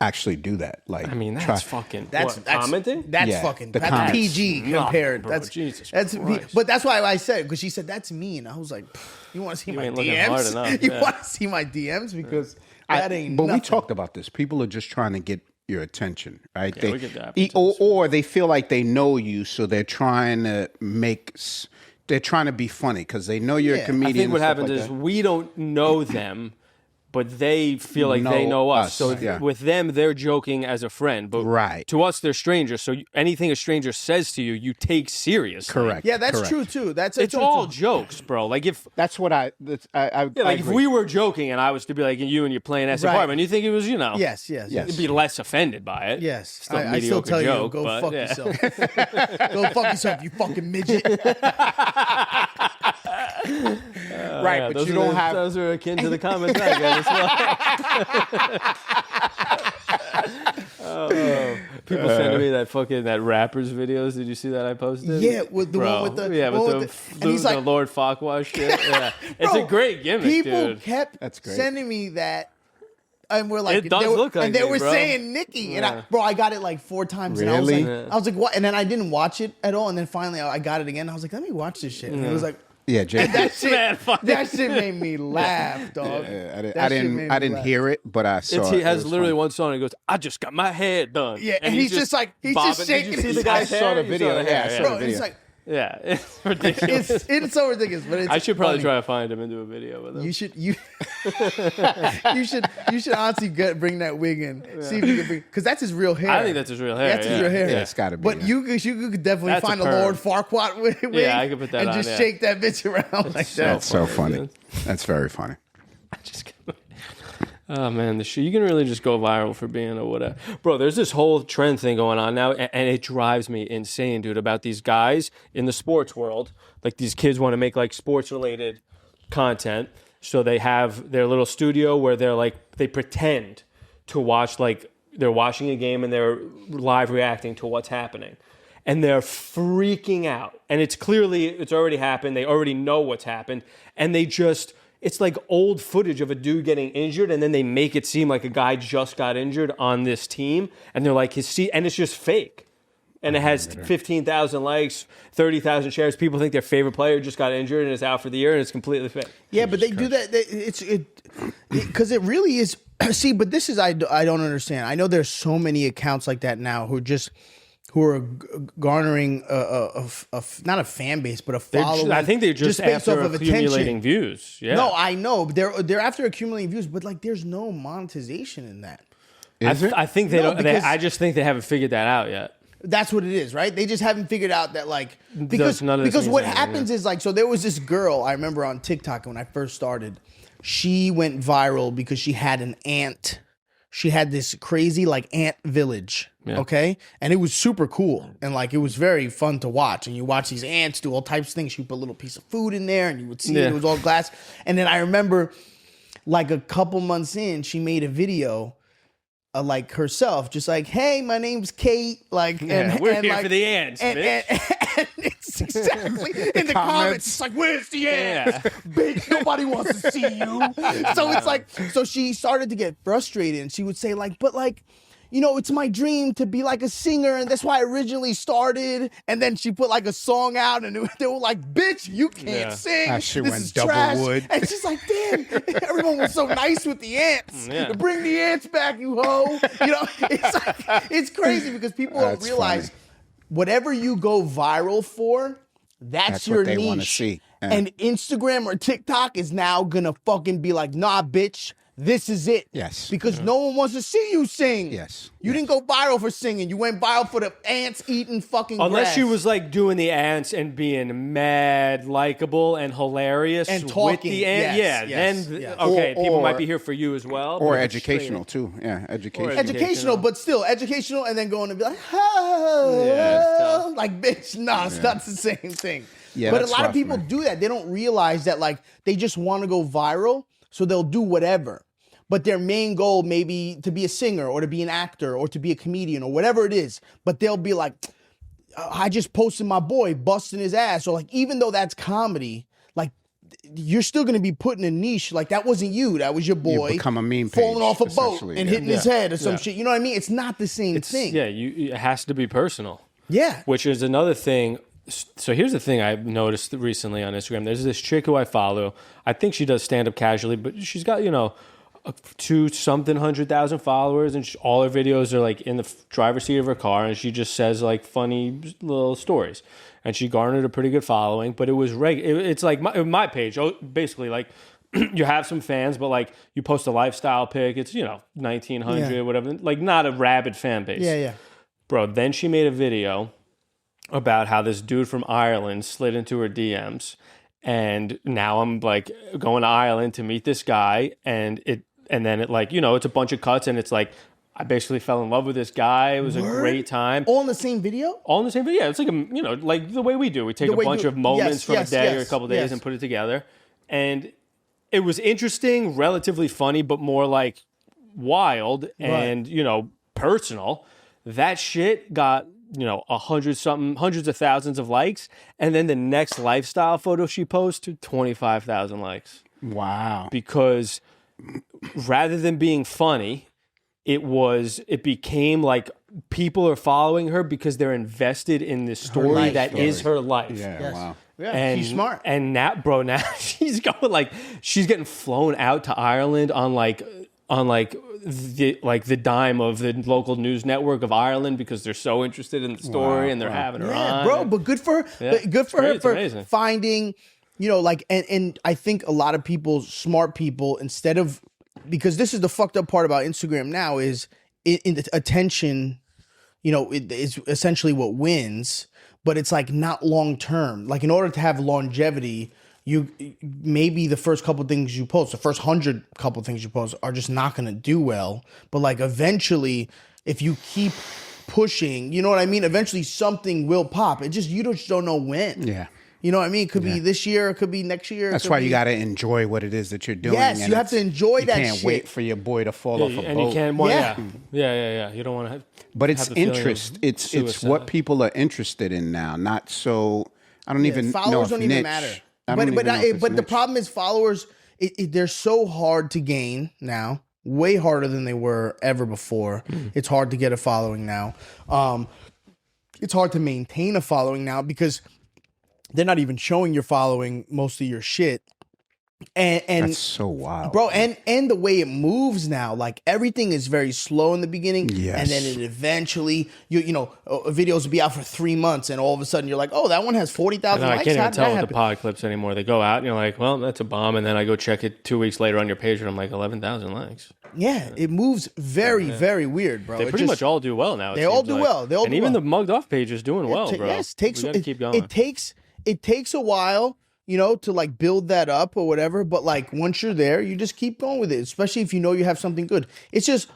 actually do that. Like, I mean, that's fucking. That's commenting. That's Yeah, fucking. the That's comments. PG No, compared. bro, that's Jesus That's Christ. but that's why I said because she said that's mean. I was like, you want to see You my ain't looking hard DMs? enough, You yeah. want to see my DMs because that ain't. But nothing. we talked about this. People are just trying to get your attention, right? Yeah, we get that. Or they feel like they know you, so they're trying to they're trying to be funny because they know you're a Yeah. I comedian. I think what and stuff happens like is that. we don't know them, but they feel like they Know know us. us, So yeah. with them, they're joking as a friend, but Right. to us, they're strangers. So anything a stranger says to you, you take seriously. Correct. Yeah, that's correct. true too. That's It's true, all too. jokes, bro. Like if That's what I yeah, like if agree. we were joking and I was to be like you and your plain ass Right. apartment, you think it was Yes. you'd be less offended by it. Yes. Still I still mediocre tell joke, you, go but fuck yeah. yourself. Go fuck yourself, you fucking midget. Right, Yeah, but those you are don't the- have. Those are akin to the comments I get as well. People sending me that rappers videos. Did you see that I posted? Yeah, with the one with the and he's like the Lord Farquaad shit. Yeah, it's a great gimmick, People dude. kept That's great. sending me that. And we're like, It does look like and they me, were bro. saying Nikki, and I got it like 4 times, and I Really? was like, what? And then I didn't watch it at all, and then finally I got it again. I was like, let me watch this shit, and it was like, Yeah, Jay. that shit, Man, fuck. that shit made me laugh, dog. I didn't hear it, but I saw it. He It has was literally funny. one song. He goes, "I just got my hair done." Yeah, and he's just like he's bobbing. just shaking. Did you see his the guy's I hair? saw the You video. the Yeah, hair, I saw Bro, the video. it's like Yeah, it's ridiculous. it's so ridiculous, but it's I should probably funny. try to find him and do a video with him. You should you should honestly bring that wig in. See if you can bring, because that's his real hair. I think that's his real hair. That's his real hair. Yeah, it's gotta be, But yeah. you could definitely That's a find a perm. Lord Farquaad wig. Yeah, I could put that and on, just yeah. shake that bitch around like that. That's so funny, funny. That's very funny. Oh man, you can really just go viral for being a whatever, bro. There's this whole trend thing going on now, and it drives me insane, dude. About these guys in the sports world, like these kids want to make like sports related content, so they have their little studio where they pretend to watch, like they're watching a game and they're live reacting to what's happening, and they're freaking out, and it's already happened. They already know what's happened, and it's like old footage of a dude getting injured, and then they make it seem like a guy just got injured on this team, and they're like and it's just fake. And it has 15,000 likes, 30,000 shares. People think their favorite player just got injured and is out for the year, and it's completely fake. Yeah, but they do that. Because it really is. See, but this is I don't understand. I know there's so many accounts like that now who are garnering not a fan base, but a following. I think they're just based after off of accumulating attention. views. Yeah. No, I know they're after accumulating views, but like there's no monetization in that. I think they No, don't. because- I just think they haven't figured that out yet. That's what it is, right? They just haven't figured out that because none of this means what anything, happens is so there was this girl I remember on TikTok when I first started. She went viral because she had an ant. She had this crazy ant village, okay? And it was super cool. And it was very fun to watch. And you watch these ants do all types of things. She put a little piece of food in there and you would see it was all glass. And then I remember a couple months in, she made a video herself, just hey, my name's Kate. We're here for the ants, and it's exactly in the comments. It's like, where's the ants? Bitch, nobody wants to see you. So it's so she started to get frustrated, and she would say it's my dream to be like a singer, and that's why I originally started. And then she put a song out, and they were like, bitch, you can't sing. That shit This went is double trash. wood. And she's like, damn, everyone was so nice with the ants. Yeah. Bring the ants back, you hoe. It's crazy because people don't That's realize funny. whatever you go viral for, that's your what they niche. wanna see. Yeah. And Instagram or TikTok is now gonna fucking be like, nah, bitch, this is it. Yes. Because no one wants to see you sing. Yes. You didn't go viral for singing. You went viral for the ants eating fucking Unless grass. she was doing the ants and being mad, likable, and hilarious And with talking. the ants. Yes, Then yes. okay, people Or- might be here for you as well. Or but if it's educational too. Yeah, educational. educational, but still educational, and then going to be like, oh, Yeah, it's tough. bitch, nah, it's not the same thing. Yeah, but a that's lot of rough, people man. do that. They don't realize that they just want to go viral, so they'll do whatever. But their main goal may be to be a singer or to be an actor or to be a comedian or whatever it is. But they'll be like, I just posted my boy busting his ass. Or even though that's comedy, you're still going to be put in a niche. That wasn't you. That was your boy. become a meme falling page, off a boat essentially, and yeah. hitting his head or some shit. You know what I mean? It's not the same thing. Yeah, it has to be personal. Yeah. Which is another thing. So here's the thing I've noticed recently on Instagram. There's this chick who I follow. I think she does stand up casually, but she's got 2-something 100,000 followers, and all her videos are in the driver's seat of her car, and she just says funny little stories, and she garnered a pretty good following. But it was it's like my page, basically you have some fans, but you post a lifestyle pic, it's 1,900 Yeah. whatever, not a rabid fan base. Yeah. Bro, then she made a video about how this dude from Ireland slid into her DMs, and now I'm going to Ireland to meet this guy, and then it's a bunch of cuts, and it's I basically fell in love with this guy. It was a great time. All in the same video? All in the same video. It's like the way we do. We take The a way bunch you- of moments yes, from yes, a day or a yes, couple days yes. and put it together. And it was interesting, relatively funny, but more like wild and, personal. That shit got, hundreds of thousands of likes. And then the next lifestyle photo she posted, 25,000 likes. Wow. Because rather than being funny, it became like people are following her because they're invested in this story that is her life. Yeah, Yes. wow. Yeah, And she's smart. And now, now she's going she's getting flown out to Ireland on the dime of the local news network of Ireland because they're so interested in the story and they're having her on. Bro, but good for her. Yeah, But good for her it's for amazing. finding, and I think a lot of people, smart people, instead of, because this is the fucked up part about Instagram now is in attention, it is essentially what wins, but it's like not long term. Like in order to have longevity, you maybe the first couple things you post, the first 100 couple things you post are just not going to do well. But like eventually, if you keep pushing, you know what I mean? Eventually something will pop. You just don't know when. Yeah. You know what I mean? It could be this year, it could be next year. That's why you got to enjoy what it is that you're doing. Yes, and you have to enjoy that You can't shit. wait for your boy to fall off a And boat. you can't, yeah. You don't want to have. But it's have the feeling of interest. It's suicide. what people are interested in now. Not so. I don't even know followers if don't niche. even matter. I don't even know if it's But the niche. problem is followers. They're so hard to gain now. Way harder than they were ever before. It's hard to get a following now. It's hard to maintain a following now because they're not even showing your following most of your shit. And That's so wild, bro, and the way it moves now, like everything is very slow in the beginning, Yes. and then it eventually, videos will be out for 3 months, and all of a sudden you're like, oh, that one has 40,000 I likes. can't How even did tell that with happen? the pod clips anymore. They go out and you're like, well, that's a bomb. And then I go check it 2 weeks later on your page and I'm like, 11,000 likes. Yeah, it moves very, very weird, bro. They It pretty just- much all do well now. They all do well. They all and do even well. the mugged off page is doing well, bro. Yes, we gotta keep going. It takes a while, to like build that up or whatever. But like once you're there, you just keep going with it. Especially if you know you have something good. It's just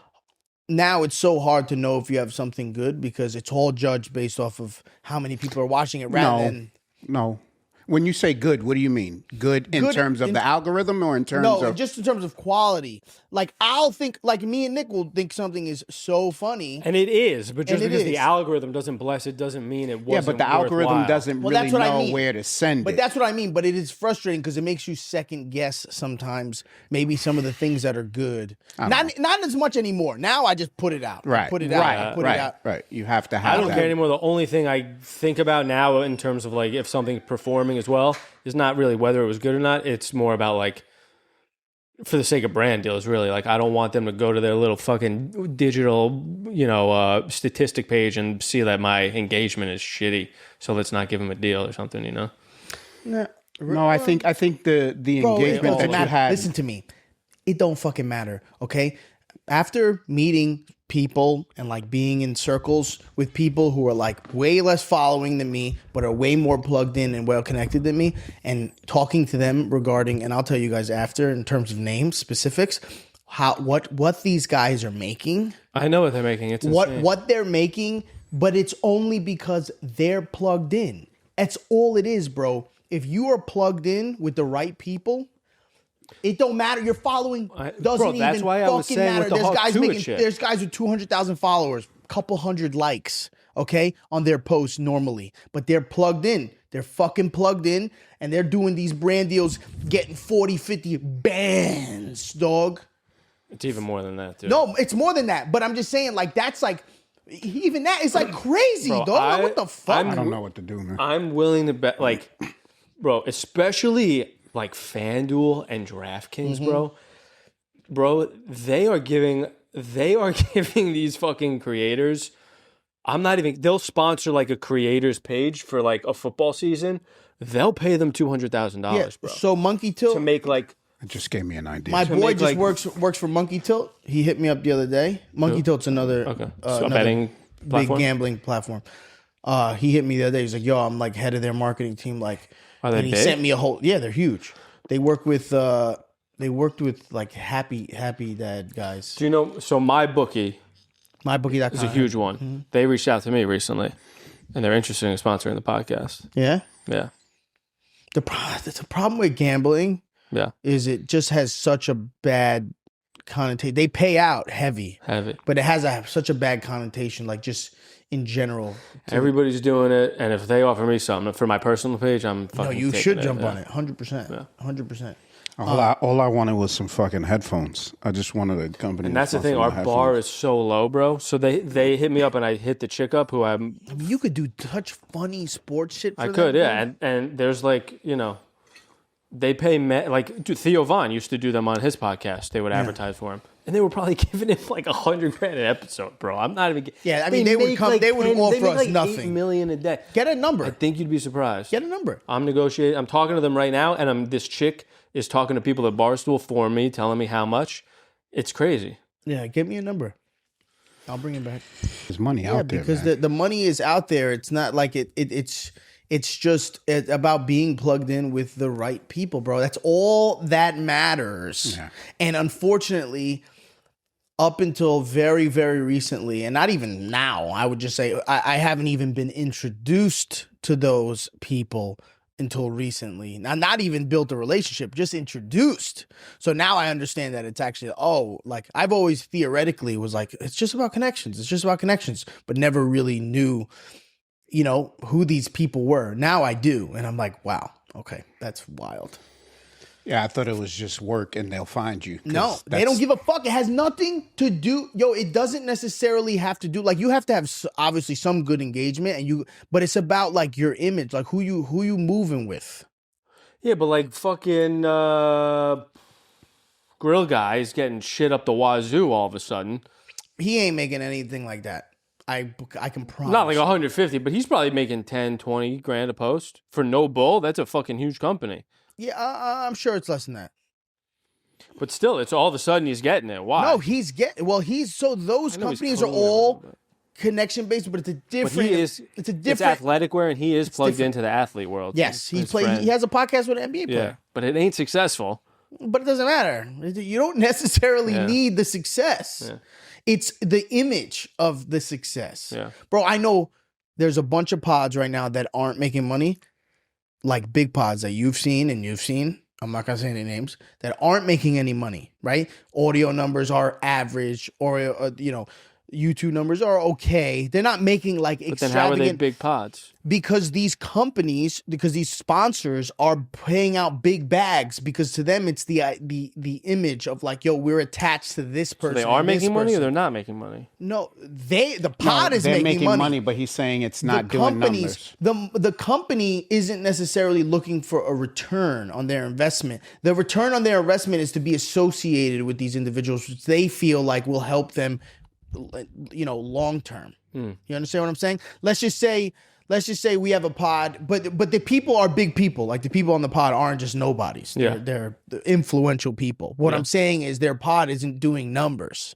now it's so hard to know if you have something good because it's all judged based off of how many people are watching it rather than. No. When you say good, what do you mean? Good in Good terms of in- the algorithm or in terms No, of just in terms of quality. Like I'll think, like me and Nick will think something is so funny. And it is, but just And it because the is. algorithm doesn't bless it doesn't mean it wasn't. yeah, but the algorithm worthwhile. doesn't Well, really that's what I know mean. where to send But it. that's what I mean. But it is frustrating because it makes you second guess sometimes. Maybe some of the things that are good. Not as much anymore. Now I just put it out. I Right, put it out. right, I put right, it out. right. You have to have. I don't that. care anymore. The only thing I think about now in terms of like if something's performing as well is not really whether it was good or not. It's more about like for the sake of brand deals, really. Like I don't want them to go to their little fucking digital, statistic page and see that my engagement is shitty. So let's not give them a deal or something, Nah. No, I think the Bro, it engagement doesn't that you matter. had. Listen to me. It don't fucking matter. Okay. After meeting people and like being in circles with people who are like way less following than me, but are way more plugged in and well connected than me, and talking to them regarding, and I'll tell you guys after in terms of names, specifics, what these guys are making, I know what they're making. It's insane. what they're making, but it's only because they're plugged in. That's all it is, bro. If you are plugged in with the right people, it don't matter. Your following doesn't bro, even that's why I was fucking saying matter. with the There's Hawk guys Tuit making. shit. There's guys with 200,000 followers, couple hundred likes, okay, on their posts normally, but they're plugged in. They're fucking plugged in, and they're doing these brand deals, getting 40, 50 bands, dog. It's even more than that, dude. No, it's more than that. But I'm just saying, like that's like even that is like crazy, Bro, dog. Like, what the fuck? I don't know what to do, man. I'm willing to bet, like, bro, especially like FanDuel and DraftKings, bro, they are giving these fucking creators. They'll sponsor like a creators page for like a football season. They'll pay them $200,000, Yeah, bro, so Monkey Tilt, to make like. It just gave me an idea. my boy make, just like- works for Monkey Tilt. He hit me up the other day. Monkey Tilt's another So a another betting big platform? gambling platform. He hit me the other day. He's like, "Yo, I'm like head of their marketing team." Like, Are they and he big? sent me a whole. Yeah, they're huge. They work with. They worked with like Happy Dad guys. Do you know? So my bookie MyBookie.com is a huge one. They reached out to me recently, and they're interested in sponsoring the podcast. Yeah. Yeah. The problem with gambling Yeah. is it just has such a bad connotation. They pay out heavy, but it has such a bad connotation, like just in general. Everybody's doing it, and if they offer me something for my personal page, I'm fucking. No, you taking should it, jump yeah. on it, 100%, 100%. All I wanted was some fucking headphones. I just wanted a company. And that's the thing. Our bar is so low, bro. So they hit me up, and I hit the chick up who I'm. I mean, you could do such funny sports shit. For I could, them, yeah. And there's like, you know, they pay like dude, Theo Vaughn used to do them on his podcast. They would advertise for him, and they were probably giving him like $100,000 an episode, bro. I'm not even. Yeah, I mean they would come. Like they would offer us like nothing. $8 million a day. Get a number. I think you'd be surprised. Get a number. I'm negotiating. I'm talking to them right now, and this chick is talking to people at Barstool for me, telling me how much. It's crazy. Yeah, get me a number. I'll bring it back. There's money out there, because man. the money is out there. It's not like it's just about being plugged in with the right people, bro. That's all that matters. Yeah. And unfortunately, up until very, very recently, and not even now, I would just say I haven't even been introduced to those people until recently. Now, not even built a relationship, just introduced. So now I understand that it's actually, like I've always theoretically was like, it's just about connections. It's just about connections, but never really knew, you know, who these people were. Now I do. And I'm like, wow, okay, that's wild. Yeah, I thought it was just work and they'll find you. No, they don't give a fuck. It has nothing to do. It doesn't necessarily have to do, like, you have to have obviously some good engagement but it's about like your image, like who you moving with. Yeah, but like fucking grill guys getting shit up the wazoo all of a sudden. He ain't making anything like that. I can promise. Not like 150, but he's probably making 10, 20 grand a post for no bull. That's a fucking huge company. Yeah, I'm sure it's less than that. But still, it's all of a sudden he's getting it. Why? No, those companies are all connection based, but it's a different. It's athletic wear, and he is plugged into the athlete world. Yes, he has a podcast with an NBA player. Yeah, but it ain't successful. But it doesn't matter. You don't necessarily need the success. Yeah. It's the image of the success. Yeah. Bro, I know there's a bunch of pods right now that aren't making money, like big pods that you've seen. I'm not going to say any names, that aren't making any money, right? Audio numbers are average, or, YouTube numbers are okay. They're not making like extravagant. But then how are they big pods? Because these sponsors are paying out big bags, because to them it's the image of like, yo, we're attached to this person. So they are making money, or they're not making money? No, the pod is making money, but he's saying it's not doing numbers. The company isn't necessarily looking for a return on their investment. The return on their investment is to be associated with these individuals, which they feel like will help them, long term. You understand what I'm saying? Let's just say we have a pod, but the people are big people. Like the people on the pod aren't just nobodies. They're influential people. What I'm saying is their pod isn't doing numbers,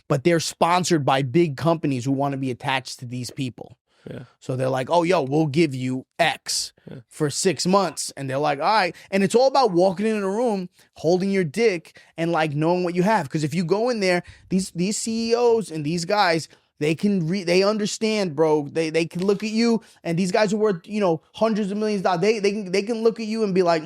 but they're sponsored by big companies who want to be attached to these people. Yeah. So they're like, oh, yo, we'll give you X for 6 months. And they're like, all right. And it's all about walking in a room, holding your dick, and like knowing what you have. Because if you go in there, these CEOs and these guys, they understand, bro. They can look at you, and these guys are worth, hundreds of millions of dollars. They can look at you and be like,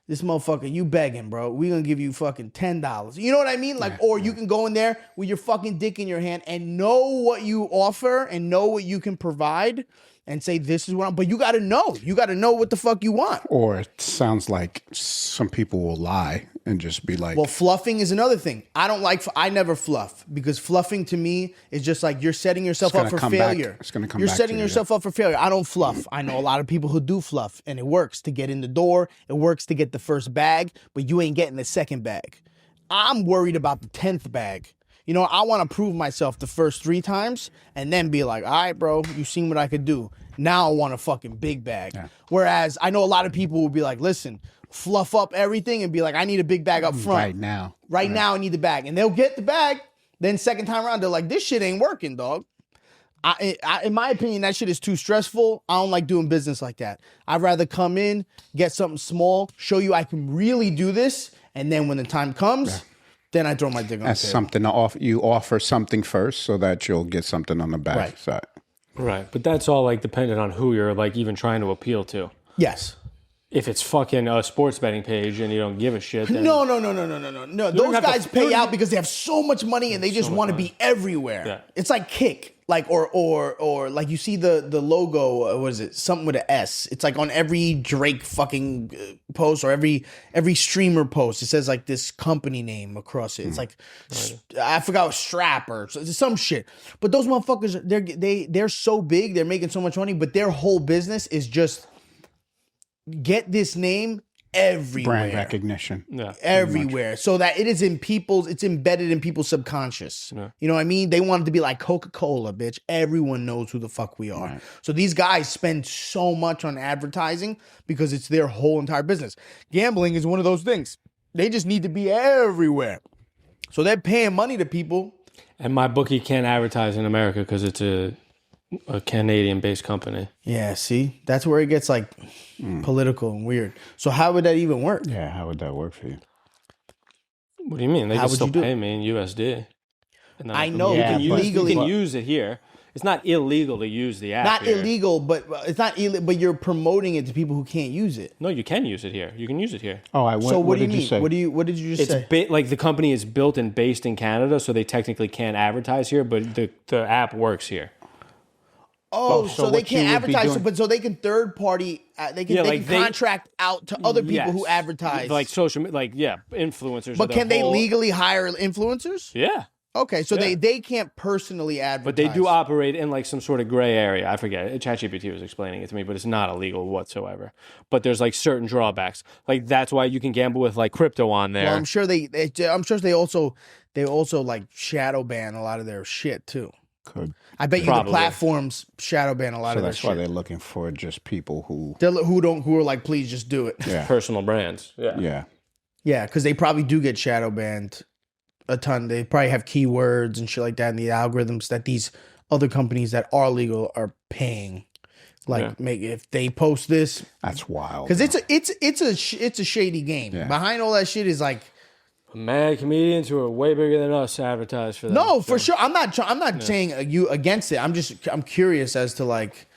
this motherfucker, you begging, bro. We gonna give you fucking $10. You know what I mean? Like, or you can go in there with your fucking dick in your hand and know what you offer and know what you can provide and say, this is what I'm, but you gotta know. You gotta know what the fuck you want. Or it sounds like some people will lie and just be like, well, fluffing is another thing. I never fluff, because fluffing to me is just like you're setting yourself up for failure. It's gonna come You're back setting to you, yourself up for failure. I don't fluff. I know a lot of people who do fluff, and it works to get in the door. It works to get the first bag, but you ain't getting the second bag. I'm worried about the 10th bag. I want to prove myself the first 3 times and then be like, all right, bro, you seen what I could do. Now I want a fucking big bag. Yeah. Whereas I know a lot of people will be like, listen, fluff up everything and be like, I need a big bag up front. Right now I need the bag. And they'll get the bag. Then second time around, they're like, this shit ain't working, dog. In my opinion, that shit is too stressful. I don't like doing business like that. I'd rather come in, get something small, show you I can really do this, and then when the time comes, then I throw my dick on the table. Something to offer. You offer something first so that you'll get something on the back side. Right, but that's all like dependent on who you're like even trying to appeal to. Yes. If it's fucking a sports betting page and you don't give a shit, then No. Those have to- guys pay out because they have so much money and they just want to be everywhere. Yeah. It's like Kick, like or like you see the logo. What is it? Something with an S. It's like on every Drake fucking post or every streamer post. It says like this company name across it. It's like I forgot Strap or some shit. But those motherfuckers, they're so big. They're making so much money, but their whole business is just get this name everywhere. Brand recognition. yeah. Everywhere. So that it's embedded in people's subconscious. Yeah. You know what I mean? They want it to be like Coca-Cola, bitch. Everyone knows who the fuck we are. Right. So these guys spend so much on advertising because it's their whole entire business. Gambling is one of those things. They just need to be everywhere. So they're paying money to people. And my bookie can't advertise in America because it's a Canadian-based company. Yeah, see? That's where it gets like political and weird. So how would that even work? Yeah, how would that work for you? What do you mean? They How can would still you do pay it? me in USD. And then I can- know, you but can use, legally- you can use it here. It's not illegal to use the app. Not here. illegal, but it's not illegal, but you're promoting it to people who can't use it. No, you can use it here. You can use it here. Oh, So what do you did mean? say? What did you just say? Like the company is built and based in Canada, so they technically can't advertise here, but the app works here. Oh, so so they what you can't would be advertise, doing- but so they can third party, they can contract out to other people who Yes. advertise. like influencers. but are the can they whole- legally hire influencers? Yeah, Okay, so Yeah. they can't personally advertise. but they do operate in like some sort of gray area. I forget. ChatGPT was explaining it to me, but it's not illegal whatsoever. But there's like certain drawbacks. Like that's why you can gamble with like crypto on there. Well, I'm sure they also like shadow ban a lot of their shit too. Could. I bet you Probably. the platforms shadow ban a lot So of their that's why shit. they're looking for just people who. Who are like, please just do it. Yeah. Personal brands. Yeah. Yeah. Yeah, because they probably do get shadow banned a ton. They probably have keywords and shit like that in the algorithms that these other companies that are legal are paying. Like, Yeah. make if they post this, That's wild. because it's a shady game. Yeah. Behind all that shit is like, Mad comedians who are way bigger than us advertise for them. no, for sure. I'm not saying you against it. I'm curious as to like,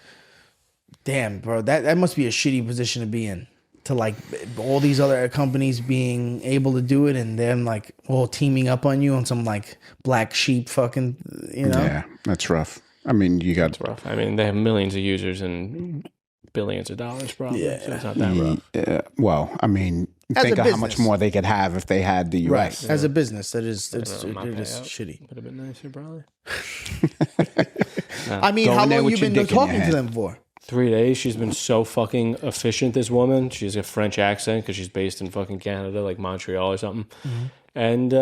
damn, bro, that must be a shitty position to be in. To like all these other companies being able to do it and them like all teaming up on you on some like black sheep fucking, you know? Yeah, that's rough. I mean, you got. Rough. I mean, they have millions of users and billions of dollars, probably. Yeah. So it's not that rough. Well, I mean, As think a of how much business. more they could have if they had the Right. US. As a business, it is my payout. shitty. Would have been nicer, probably. I mean, Go how in there long with you your been dick in talking your to hand. them for? 3 days. She's been so fucking efficient, this woman. She's a French accent because she's based in fucking Canada, like Montreal or something. And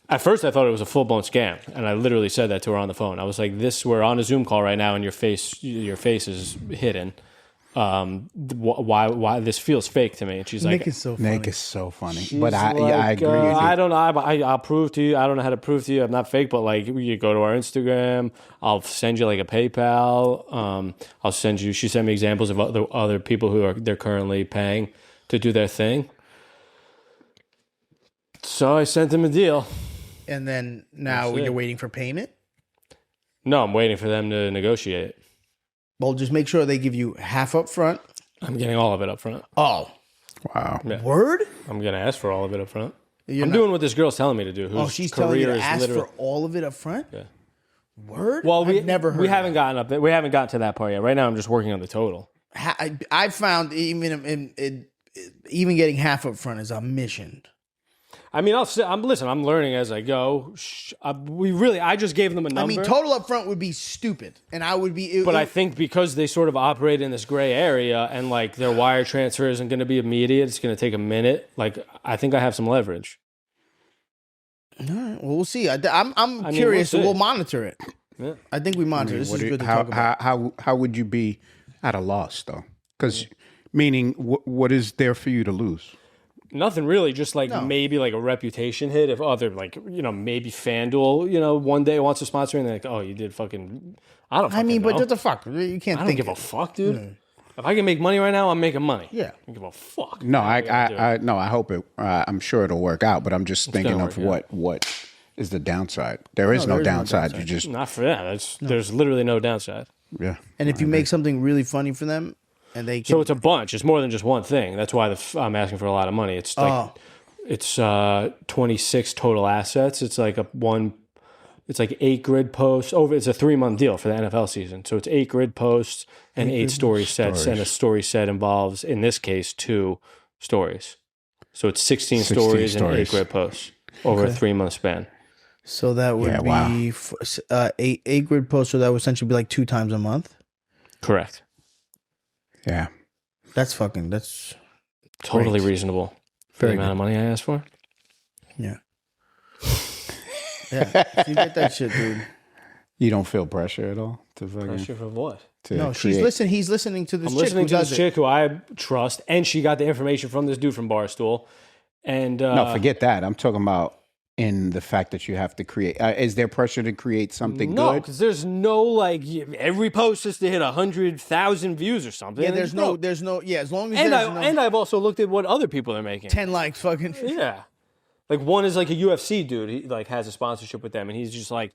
at first I thought it was a full-blown scam. And I literally said that to her on the phone. I was like, we're on a Zoom call right now and your face is hidden. Why this feels fake to me? And she's like, Nick is so funny. Nick is so funny. she's But I agree with you. I don't know. I'll prove to you. I don't know how to prove to you. I'm not fake, but like you go to our Instagram. I'll send you like a PayPal. I'll send you. She sent me examples of other people they're currently paying to do their thing. So I sent him a deal. And then now That's it. you're waiting for payment? No, I'm waiting for them to negotiate. Well, just make sure they give you half up front. I'm getting all of it up front. Oh, Wow. Yeah. word? I'm gonna ask for all of it up front. You're I'm not- doing what this girl's telling me to do. Oh, Whose she's telling you career to is ask literally. for all of it up front? Yeah. Word? Well, I've never heard we of haven't gotten up there. We haven't got to that part yet. Right now, I'm just working on the total. I found even getting half up front is a mission. I mean, I'm learning as I go. I just gave them a number. I mean, total up front would be stupid, and I would be. But I think because they sort of operate in this gray area and like their wire transfer isn't going to be immediate, it's going to take a minute. Like I think I have some leverage. All right, well, we'll see. I'm mean, curious. we'll see. We'll monitor it. Yeah. I think we monitor. This is good to talk about. How would you be at a loss though? Because meaning, what is there for you to lose? Nothing really, just like maybe like a reputation hit. If other like maybe FanDuel one day wants to sponsor me and they're like, oh, you did fucking. I don't. I mean, fucking but know. what the fuck? You can't I don't think. give a fuck, dude. If I can make money right now, I'm making money. Yeah. I don't give a fuck. No, gotta do it. no. I hope it. I'm sure it'll work out. But I'm just thinking gonna of work what is the downside. There is no downside. You just Not for that. There's literally no downside. yeah. And if you make something really funny for them, and they can, So it's a bunch. It's more than just one thing. That's why I'm asking for a lot of money. It's like it's 26 total assets. It's like It's like 8 grid posts. It's a 3-month deal for the NFL season. So it's 8 grid posts and 8 story sets, and a story set involves, in this case, 2 stories. So it's 16 stories and 8 grid posts over a 3-month span. So that would be 8 grid posts. So that would essentially be like 2 times a month. Correct. Yeah, that's totally great. reasonable for the amount of money I asked for. Yeah. Yeah, you get that shit, dude. You don't feel pressure at all to Pressure for what? No, he's listening to this I'm chick listening who to does this it. chick who I trust, and she got the information from this dude from Barstool. And No, forget that. I'm talking about in the fact that you have to create. Is there pressure to create something no, good? because there's no like every post has to hit 100,000 views or something. Yeah, there's no. Yeah, as long as and I've also looked at what other people are making. 10 likes, fucking. Yeah. Like one is like a UFC dude. He like has a sponsorship with them, and he's just like,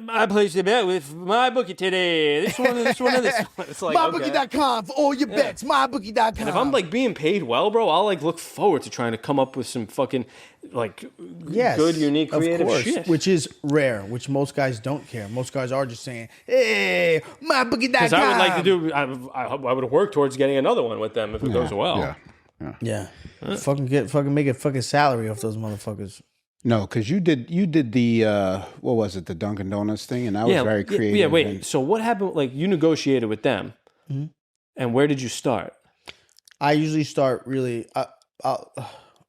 I placed a bet with my bookie today. This one, and this one. It's like MyBookie.com for all your bets. MyBookie.com. And if I'm like being paid well, bro, I'll like look forward to trying to come up with some fucking like good, unique, creative shit. Which is rare, which most guys don't care. Most guys are just saying, hey, MyBookie.com. Because I would like to do, I would work towards getting another one with them if it goes well. Yeah. Fucking make a fucking salary off those motherfuckers. No, because you did the what was it, the Dunkin' Donuts thing, and that was very creative. Yeah, wait. So what happened? Like you negotiated with them, and where did you start? I usually start really. Oh,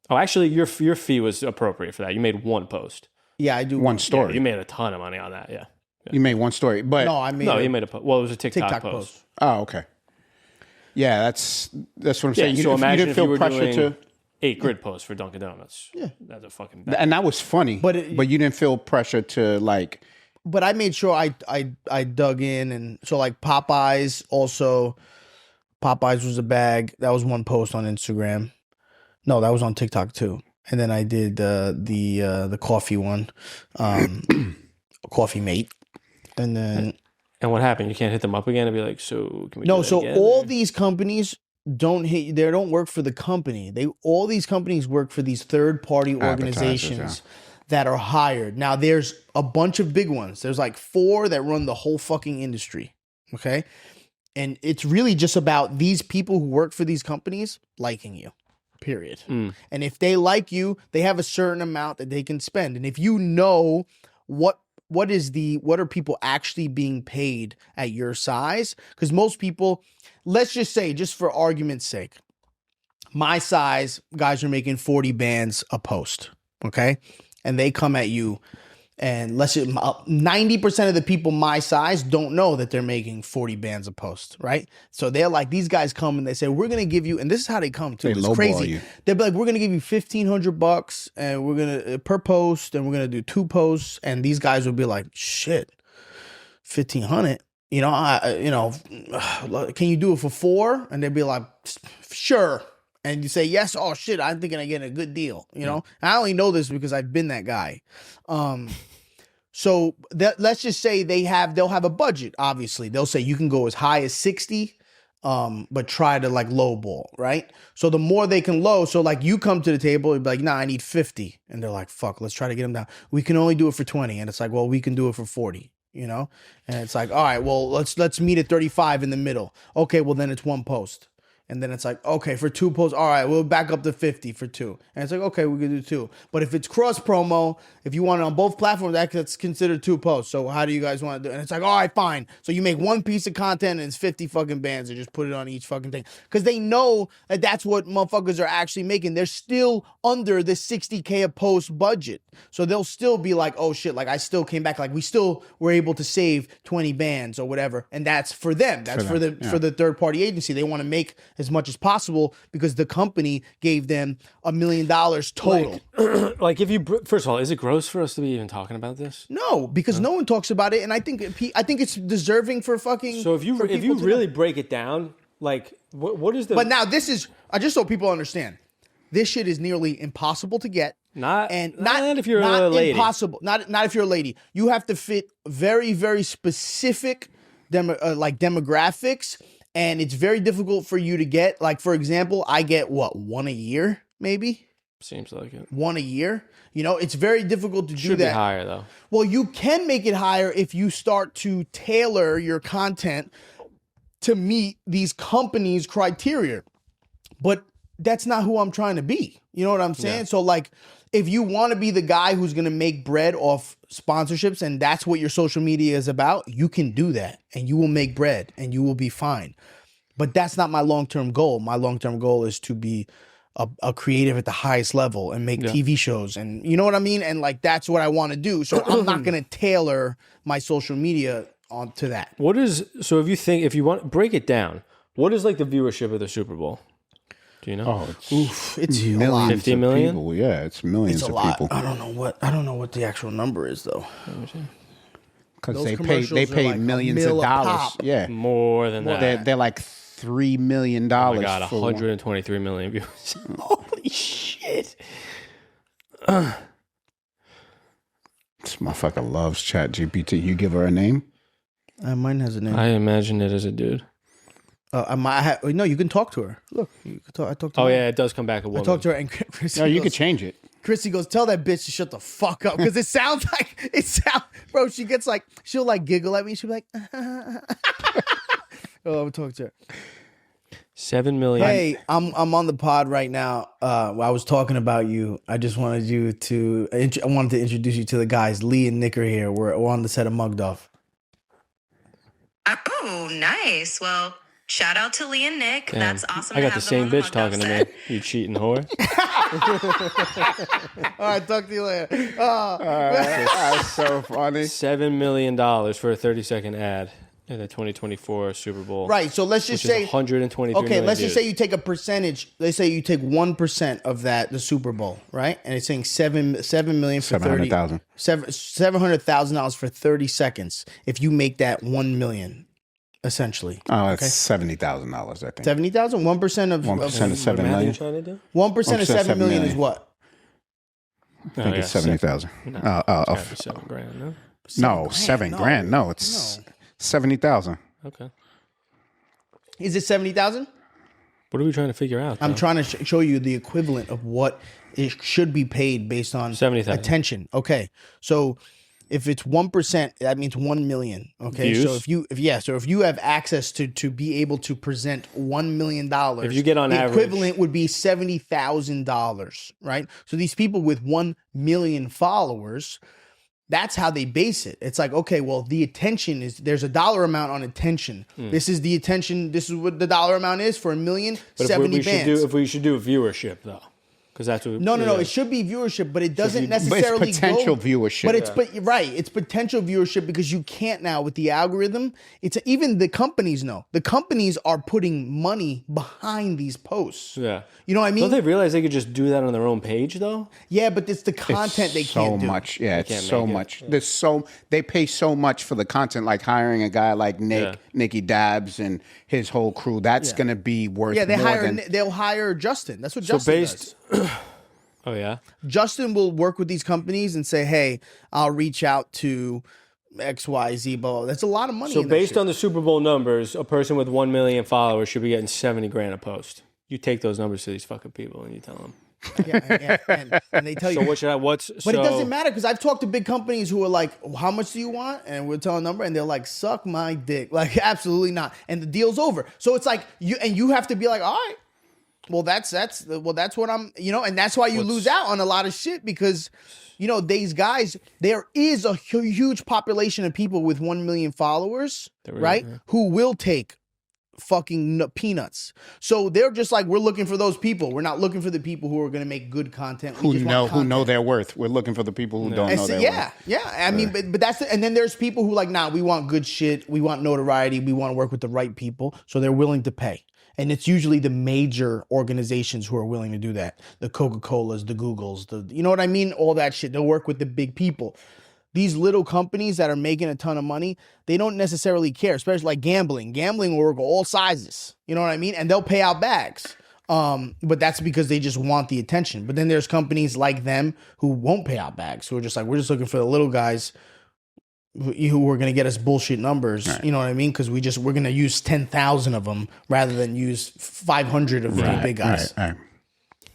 actually, your fee was appropriate for that. You made 1 post. Yeah, I do one story. Yeah, you made a ton of money on that. Yeah. You made 1 story, but you made a post. Well, it was a TikTok post. Oh, okay. Yeah, that's what I'm saying. So imagine didn't if feel you were pressure doing to 8 grid posts for Dunkin' Donuts. Yeah, that's a fucking bet. And that was funny, but you didn't feel pressure to like. But I made sure I dug in, and so like Popeyes was a bag. That was 1 post on Instagram. No, that was on TikTok too. And then I did the coffee one, Coffee Mate, and then. And what happened? You can't hit them up again and be like, so can we do No, that so again? all these companies don't work for the company. All these companies work for these third-party organizations that are hired. Now there's a bunch of big ones. There's like 4 that run the whole fucking industry. Okay? And it's really just about these people who work for these companies liking you. Period. And if they like you, they have a certain amount that they can spend. And if you know what are people actually being paid at your size? Because most people, let's just say, just for argument's sake, my size guys are making 40 bands a post, okay? And they come at you, and let's say 90% of the people my size don't know that they're making 40 bands a post, right? So they're like, these guys come and they say, we're going to give you, and this is how they come too. It's crazy. You. They'll be like, we're going to give you $1,500 and we're going to, per post, and we're going to do 2 posts. And these guys will be like, shit, 1,500. Can you do it for 4? And they'll be like, sure. And you say, yes, oh shit, I'm thinking I'm getting a good deal, And I only know this because I've been that guy. So let's just say they'll have a budget, obviously. They'll say you can go as high as 60, but try to like lowball, right? So the more they can low, so like you come to the table, you'd be like, nah, I need 50. And they're like, fuck, let's try to get them down. We can only do it for 20. And it's like, well, we can do it for 40, And it's like, all right, well, let's meet at 35 in the middle. Okay, well then it's 1 post. And then it's like, okay, for 2 posts, all right, we'll back up to 50 for 2. And it's like, okay, we can do 2. But if it's cross promo, if you want it on both platforms, that's considered 2 posts. So how do you guys want to do it? And it's like, all right, fine. So you make 1 piece of content and it's 50 fucking bands and just put it on each fucking thing. Because they know that that's what motherfuckers are actually making. They're still under the $60K a post budget. So they'll still be like, oh shit, like I still came back. Like we still were able to save 20 bands or whatever. And that's for them. That's for the third party agency. They want to make as much as possible because the company gave them $1 million total. Like if you, first of all, is it gross for us to be even talking about this? No, because no one talks about it, and I think it's deserving for fucking. So if you really break it down, like what is the? But now this is, I just so people understand, this shit is nearly impossible to get. Not if you're a lady. Impossible. Not if you're a lady. You have to fit very very specific demographics And it's very difficult for you to get. Like, for example, I get what, one a year, maybe? Seems like it. One a year. You know, it's very difficult to do Should that. be higher though. Well, you can make it higher if you start to tailor your content to meet these companies' criteria. But that's not who I'm trying to be. You know what I'm saying? Yeah. So like, if you want to be the guy who's going to make bread off sponsorships and that's what your social media is about, you can do that and you will make bread and you will be fine. But that's not my long-term goal. My long-term goal is to be a creative at the highest level and make TV shows. And you know what I mean? And like, that's what I want to do. So I'm not going to tailor my social media onto that. So if you want, break it down. What is like the viewership of the Super Bowl? Do you know? Oh, It's millions a lot. 50 of million? people. Yeah, it's millions It's a of lot. people. I don't know what the actual number is though. Because Those they commercials are pay like a millions of mil a dollars. pop. Yeah, More than that. they're like $3 million. Oh my God, for 123 million views. Holy shit. This motherfucker loves ChatGPT. You give her a name? Mine has a name. I imagine it as a dude. No, you can talk to her. Look, you can talk. I talked to Oh her. yeah, it does come back a I woman. talked to her, and Chrissy No, you goes, could change it. Chrissy goes, tell that bitch to shut the fuck up because it sounds like bro. She gets like she'll like giggle at me. She'll be like, oh, I'm talking to her. 7 million. Hey, I'm on the pod right now. I was talking about you. I just wanted you to. I wanted to introduce you to the guys. Lee and Nick are here. We're on the set of Mugged Off. Oh, nice. Well, shout out to Lee and Nick. Damn. That's awesome. I to got the have same them on bitch the talking to me. set. You cheating whore. All right, talk to you later. That's so funny. $7 million for a 30-second ad in the 2024 Super Bowl. Right. So let's just Which say is 123 okay, million let's just views. say you take a percentage. Let's say you take 1% of that, the Super Bowl, right? And it's saying $7 million for 700,000. $700,000 for 30 seconds. If you make that 1 million, essentially. Oh, it's $70,000. I think 70,000. 1% of 1% of 7 What are you million. trying to do? 1% of 7 million is what? I think it's 70,000. No, it's gotta be $7,000, no? No, $7,000. No, it's 70,000. Okay. Is it 70,000? What are we trying to figure out? I'm though? trying to show you the equivalent of what it should be paid based on 70,000. attention. Okay, so if it's 1%, that means 1 million. Okay, Views? so if you have access to be able to present $1 million, If you get on the average- equivalent would be $70,000, right? So these people with 1 million followers. That's how they base it. It's like, okay, well, the attention there's a dollar amount on attention. This is the attention. This is what the dollar amount is for 1 million, But 70 bands. if we should do viewership though, because that's what. No. It should be viewership, but it doesn't But necessarily it's potential go, viewership. But it's potential viewership because you can't now with the algorithm. Even the companies know. The companies are putting money behind these posts. Yeah. You know what I mean? Don't they realize they could just do that on their own page though? Yeah, but it's the content they so can't do. much. Yeah, it's can't so make it. much. They pay so much for the content, like hiring a guy like Nicky Dabbs and his whole crew. That's gonna be worth Yeah, more they'll hire Justin. That's what So Justin based. does. Oh yeah. Justin will work with these companies and say, "Hey, I'll reach out to XYZ." Blah. That's a lot of money. So based on the Super Bowl numbers, a person with 1 million followers should be getting 70 grand a post. You take those numbers to these fucking people and you tell them. and they tell you. So what should I? But it doesn't matter because I've talked to big companies who are like, "How much do you want?" And we'll tell a number, and they're like, "Suck my dick." Like, absolutely not. And the deal's over. So it's like you have to be like, "All right, well that's what I'm," and that's why you lose out on a lot of shit because. These guys, there is a huge population of people with 1 million followers, right? Who will take fucking peanuts. So they're just like, we're looking for those people. We're not looking for the people who are going to make good content. We just want who know content. their worth. We're looking for the people who don't know their worth. Yeah. I mean, but that's and then there's people who like, nah, we want good shit. We want notoriety. We want to work with the right people. So they're willing to pay. And it's usually the major organizations who are willing to do that. The Coca-Colas, the Googles, you know what I mean? All that shit. They'll work with the big people. These little companies that are making a ton of money, they don't necessarily care, especially like gambling. Gambling will work all sizes. You know what I mean? And they'll pay out bags. But that's because they just want the attention. But then there's companies like them who won't pay out bags, who are just like, we're just looking for the little guys. who are going to get us bullshit numbers. Right. You know what I mean? Because we're going to use 10,000 of them rather than use 500 of the big guys. Right.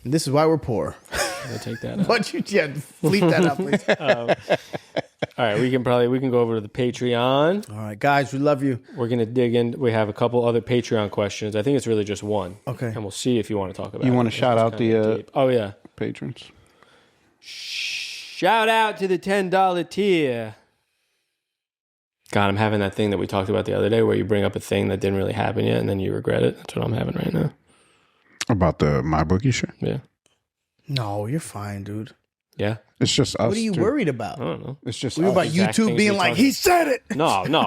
And this is why we're poor. I'll take that out. But bleep that out, please. All right, we can go over to the Patreon. All right, guys, we love you. We're gonna dig in. We have a couple other Patreon questions. I think it's really just one. Okay. And we'll see if you want to talk about it. You want to shout out the Oh yeah. patrons? Shout out to the $10 tier. God, I'm having that thing that we talked about the other day where you bring up a thing that didn't really happen yet and then you regret it. That's what I'm having right now. About the MyBookie shit? Yeah. No, you're fine, dude. Yeah. It's just us. What are you worried about? I don't know. It's just We were us. about Exact YouTube things being we like, talked he about. said it. No,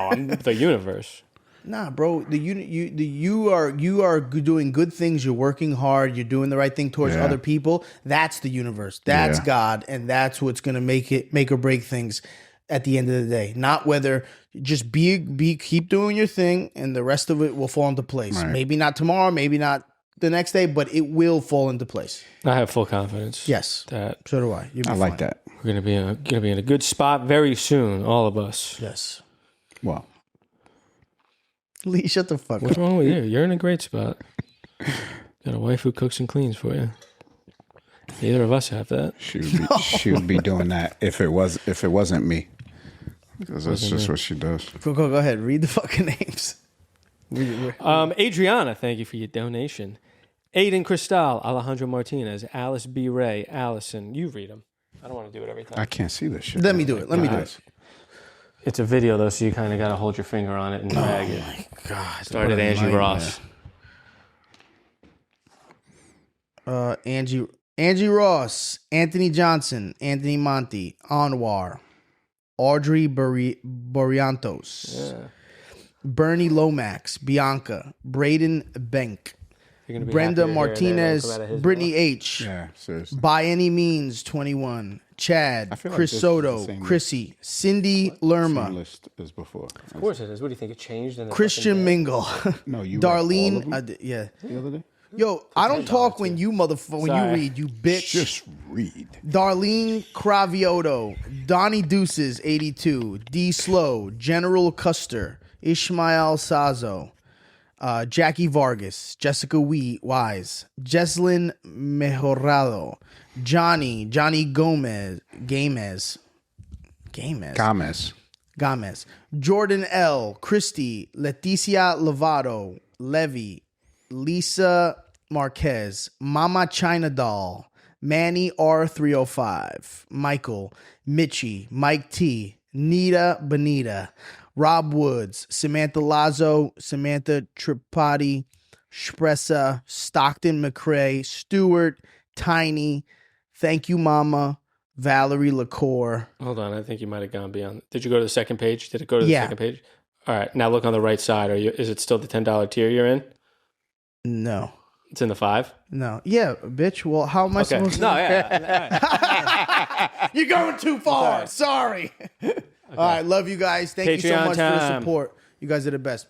I'm the universe. Nah, bro. You are doing good things. You're working hard. You're doing the right thing towards Yeah. other people. That's the universe. That's Yeah. God, and that's what's gonna make or break things at the end of the day. Not whether just keep doing your thing, and the rest of it will fall into place. Right. Maybe not tomorrow. Maybe not the next day, but it will fall into place. I have full confidence. Yes. That So do I. You'll be I like fine. that. we're gonna be in a good spot very soon, all of us. Yes. Well, Lee, shut the fuck What's up. wrong with you? You're in a great spot. Got a wife who cooks and cleans for you. Neither of us have that. she would be doing that if it wasn't me. Because that's just what she does. Go ahead. Read the fucking names. Adriana, thank you for your donation. Aiden Cristal, Alejandro Martinez, Alice B. Ray, Allison. You read them. I don't want to do it every time. I can't see this shit. Let me do it. Let me do it. It's a video, though, so you kind of got to hold your finger on it and drag it. Oh my God. Start at Angie Ross. Angie Ross, Anthony Johnson, Anthony Monti, Anwar, Audrey Boriantos, Yeah. Bernie Lomax, Bianca, Braden Benk, You're gonna be Brenda happy to hear that Martinez, come out of his Brittany mouth. H, Yeah, seriously. By Any Means 21, Chad, I feel like Chris this is the Soto, same- Chrissy, Cindy Same Lerma, list as before. Of course it is. What do you think? It changed? In the Christian fucking day? Mingle, No, you read all of Darlene, them yeah. the other day? Yo, I don't talk when you when Sorry. you read, you bitch. Just read. Darlene Cravioto, Donnie Deuces 82, D Slow, General Custer, Ishmael Sazo, Jackie Vargas, Jessica Wise, Jesslyn Mejorado, Johnny Gomez, Jordan L, Christy, Leticia Lovato, Levy, Lisa Marquez, Mama China Doll, Manny R305, Michael, Mitchie, Mike T, Nita Bonita, Rob Woods, Samantha Lazo, Samantha Tripathi, Spressa, Stockton McCrae, Stewart, Tiny, Thank You Mama, Valerie LaCour. Hold on. I think you might have gone beyond. Did you go to the second page? Did it go to the Yeah. second page? All right. Now look on the right side. Is it still the $10 tier you're in? No. It's in the 5? No. Yeah, bitch. Well, how am I Okay. supposed to? No, yeah. All right. You're going too far. Okay. Sorry. All right. Love you guys. Thank you so Patreon much for the time. support. You guys are the best.